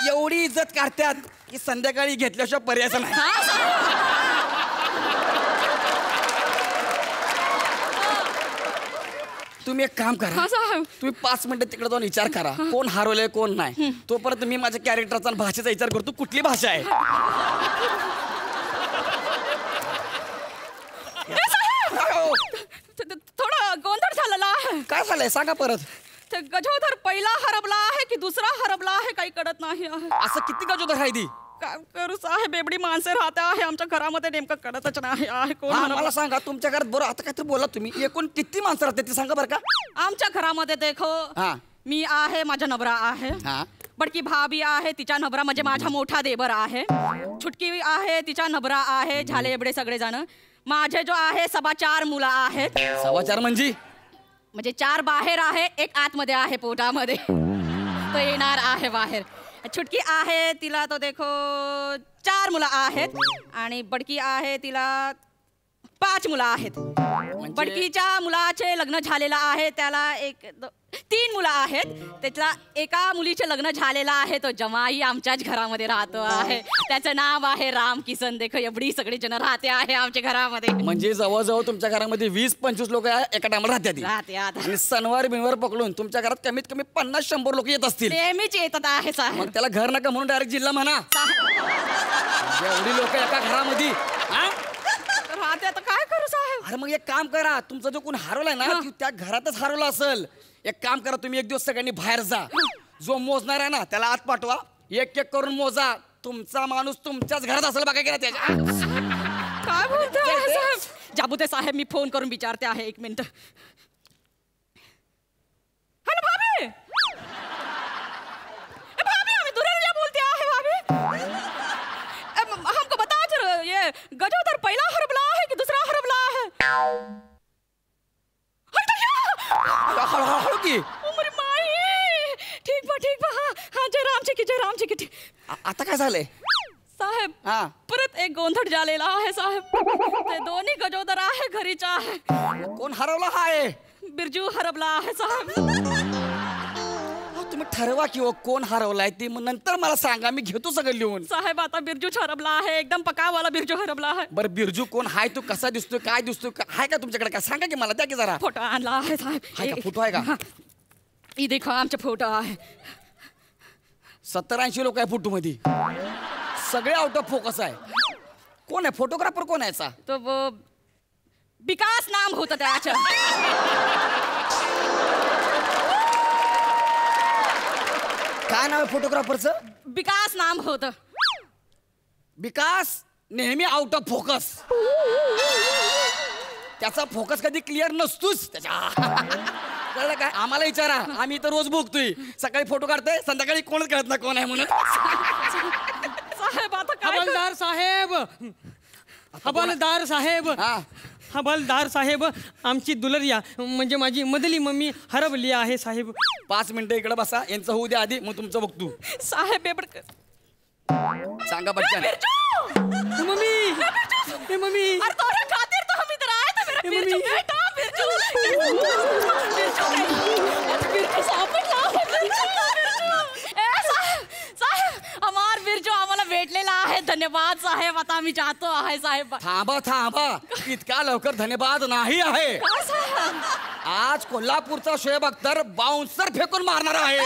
[SPEAKER 9] एवढी इज्जत काढत्यात की संध्याकाळी घेतल्याशिवाय पर्यायच नाही तुम्ही एक काम करा तुम्ही 5 मिनिटं तिकडे जाऊन विचार करा कोण हरवलंय कोण नाही तोपर्यंत मी माझ्या कॅरेक्टरचा आणि भाषेचा विचार करतो कुठली भाषा आहे
[SPEAKER 10] थोडं गोंधळ झालेला आहे
[SPEAKER 9] काय झालंय सांगा परत
[SPEAKER 10] ते गजोधर पहिला हरबला आहे की दुसरा हरबला आहे काही कळत नाही आहे
[SPEAKER 9] असं किती गजोदर आहे ती
[SPEAKER 10] काय करू साहेब एवढी माणसं राहते आहे आमच्या घरामध्ये नेमकं कळतच नाही आहे कोण
[SPEAKER 9] हा,
[SPEAKER 10] हरबला.
[SPEAKER 9] मला सांगा तुमच्या घरात बरं आता काहीतरी बोला तुम्ही एकूण किती माणसं राहते ते सांगा बरं का
[SPEAKER 10] आमच्या घरामध्ये देखो
[SPEAKER 9] हा.
[SPEAKER 10] मी आहे माझा नवरा आहे
[SPEAKER 9] हा
[SPEAKER 10] बडकी भाभी आहे तिचा नवरा म्हणजे माझा मोठा देवर आहे छुटकी आहे तिचा नवरा आहे झाले एवढे सगळे जण माझे जो आहे 4 मुलं आहेत
[SPEAKER 9] 4.25
[SPEAKER 10] म्हणजे 4 बाहेर आहे एक आतमध्ये आहे पोटामध्ये तो येणार आहे बाहेर छुटकी आहे तिला तो देखो 4 मुलं आहेत आणि बडकी आहे तिला 5 मुलं आहेत बडकीच्या मुलाचे लग्न झालेलं आहे त्याला 3 मुलं आहेत त्यातला एका मुलीचे लग्न झालेलं आहे तो जमाई आमच्याच घरामध्ये राहतो आहे त्याचं नाव आहे राम किसन देखो एवढी सगळी जण राहते आहे आमच्या घरामध्ये
[SPEAKER 9] म्हणजे जवळजवळ तुमच्या घरामध्ये 20-25 लोक एका टायमाला राहतात आणि सणवार बिनवार पकडून तुमच्या घरात कमीत कमी 50-100 लोक येत असतील
[SPEAKER 10] नेहमीच येतात आहे साहेब
[SPEAKER 9] मग त्याला घर नका म्हणून डायरेक्ट जिल्हा म्हणा एवढी लोक एका घरामध्ये हा?
[SPEAKER 10] राहते आता काय करू साहेब
[SPEAKER 9] अरे मग एक काम करा तुमचा जो कोण हरवलाय ना ती त्या घरातच हरवला असेल एक काम करा तुम्ही एक दिवस सगळ्यांनी बाहेर जा जो मोजणार आहे ना त्याला आत पाठवा एक करून मोजा तुमचा माणूस तुमच्याच घरात असेल बघा गेला त्याच्या
[SPEAKER 10] काय बोलते साहेब जाबुते साहेब मी फोन करून विचारते आहे 1 मिनिट हॅलो भाभी भाभी हमें दुल्हनिया बोलते हैं भाभी हमको बता जरा ये गजोदर पहला हरबला है कि दूसरा हरबला है
[SPEAKER 9] हळू की
[SPEAKER 10] उमरी माई ठीक बा हाँ जय राम जी की
[SPEAKER 9] आता काय झालंय
[SPEAKER 10] साहेब
[SPEAKER 9] हा
[SPEAKER 10] परत एक गोंधळ झालेला आहे साहेब ते दोन्ही गजोदर आहे घरीचा आहे
[SPEAKER 9] कोण हरवला हाय
[SPEAKER 10] बिरजू हरबला आहे साहेब
[SPEAKER 9] तुम्ही ठरवा की हो कोण हरवलाय ते मग नंतर मला सांगा मी घेतो सगळं लिहून
[SPEAKER 10] साहेब आता बिरजू हरबला आहे एकदम पकावाला बिरजू हरबला आहे
[SPEAKER 9] बरं बिरजू कोण हाय तू कसा दिसतोय काय दिसतोय हाय का तुमच्याकडे काय सांगा की मला द्या की जरा
[SPEAKER 10] फोटो आणला आहे
[SPEAKER 9] हाय का
[SPEAKER 10] साहेब
[SPEAKER 9] फोटो आहे का
[SPEAKER 10] ही देखो आमचे फोटो आहे
[SPEAKER 9] 70-80 लोक आहे फोटो मध्ये सगळे आउट ऑफ फोकस आहे कोण आहे फोटोग्राफर कोण आहे याचा
[SPEAKER 10] तो वो विकास नाम होतं त्याचं
[SPEAKER 9] काय नाव आहे फोटोग्राफरचं
[SPEAKER 10] विकास नाम होतं
[SPEAKER 9] विकास नेहमी आउट ऑफ फोकस त्याचा फोकस कधी क्लिअर नसतोच त्याच्या कळलं काय आम्हाला विचारा आम्ही तर रोज बघतोय सकाळी फोटो काढतोय संध्याकाळी कोणच कळत नाही कोण आहे म्हणून
[SPEAKER 10] साहेब आता काय
[SPEAKER 11] हवालदार साहेब हवालदार साहेब
[SPEAKER 9] हा
[SPEAKER 11] हवालदार साहेब आमची दुलरिया म्हणजे माझी मधली मम्मी हरवली आहे साहेब
[SPEAKER 9] 5 मिनिटं इकडे बसा यांचं होऊ द्या आधी मग तुमचं बघतो
[SPEAKER 10] साहेब
[SPEAKER 9] सांगा पटकन
[SPEAKER 11] मम्मी मम्मी
[SPEAKER 10] अरे तोरे खातिर तो हम इधर आए थे मेरा बिरजू बेटा बिरजू साहब धन्यवाद साहेब, आता आम्ही जातो आहे साहेब.
[SPEAKER 9] थांबा थांबा, इतका लवकर धन्यवाद नाही आहे. आज कोल्हापूरचा शोएब अख्तर बाउन्सर फेकून मारणार आहे.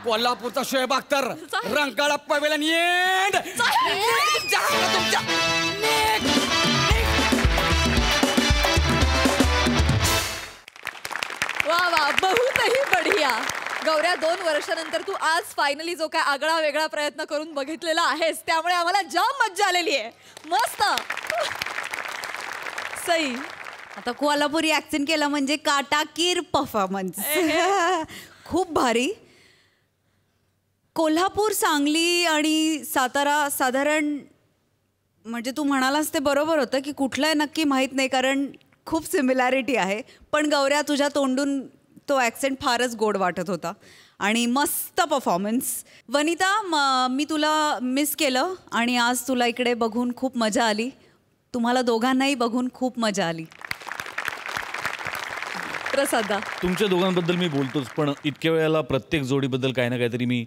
[SPEAKER 9] कोल्हापूरचा शोएब अख्तर रंकाळा पवेलियन एंड.
[SPEAKER 1] वा वा, बहुतही बढिया. गौऱ्या, 2 वर्षानंतर तू आज फायनली जो काय आगळा वेगळा प्रयत्न करून बघितलेला आहेस, त्यामुळे आम्हाला जाम मज्जा आलेली आहे. मस्त. सई,
[SPEAKER 5] आता कोल्हापुरी ऍक्सेंट केला म्हणजे काटाकीर परफॉर्मन्स. खूप भारी. कोल्हापूर, सांगली आणि सातारा साधारण, म्हणजे तू म्हणालास ते बरोबर होतं की कुठलं आहे नक्की माहीत नाही, कारण खूप सिमिलॅरिटी आहे. पण गौऱ्या, तुझ्या तोंडून तो ॲक्सेंट फारच गोड वाटत होता आणि मस्त परफॉर्मन्स. वनिता, मी तुला मिस केलं आणि आज तुला इकडे बघून खूप मजा आली. तुम्हाला दोघांनाही बघून खूप मजा आली.
[SPEAKER 1] प्रसादा,
[SPEAKER 6] तुमच्या दोघांबद्दल मी बोलतोच, पण इतक्या वेळेला प्रत्येक जोडीबद्दल काही ना काहीतरी मी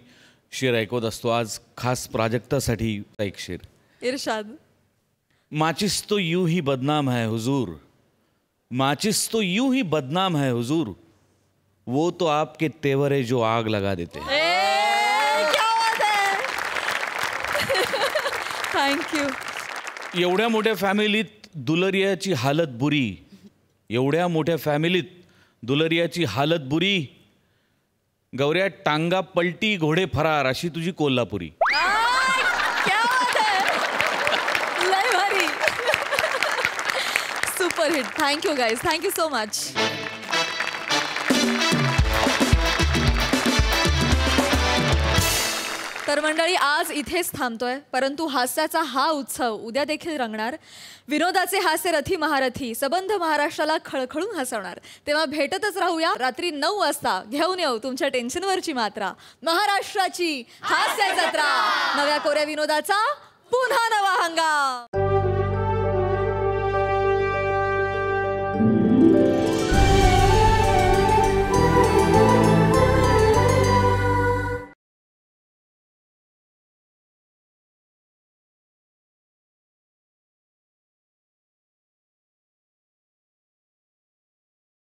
[SPEAKER 6] शेर ऐकवत असतो. आज खास प्राजक्तासाठी एक शेर.
[SPEAKER 1] इरशाद.
[SPEAKER 6] माचिस तो यूं ही बदनाम है हुजूर, माचिस तो यूं ही बदनाम है हुजूर, वो तो आपके तेवर है जो आग लगा देते हैं.
[SPEAKER 1] थँक्यू.
[SPEAKER 6] एवढ्या मोठ्या फॅमिलीत दुलरियाची हालत बुरी, एवढ्या मोठ्या फॅमिलीत दुलरियाची हालत बुरी, गौऱ्या टांगा पलटी घोडे फरार, अशी तुझी कोल्हापुरी.
[SPEAKER 1] लय भारी. Super hit. Thank you guys, thank you so much. तर मंडळी, आज इथेच थांबतोय, परंतु हास्याचा हा उत्सव उद्या देखील रंगणार. विनोदाचे हास्य रथी महारथी सबंध महाराष्ट्राला खळखळून हसवणार. तेव्हा भेटतच राहूया. रात्री 9 वाजता घेऊन येऊ तुमच्या टेन्शनवरची मात्रा. महाराष्ट्राची हास्य जत्रा, नव्या कोऱ्या विनोदाचा पुन्हा नवा हंगाम.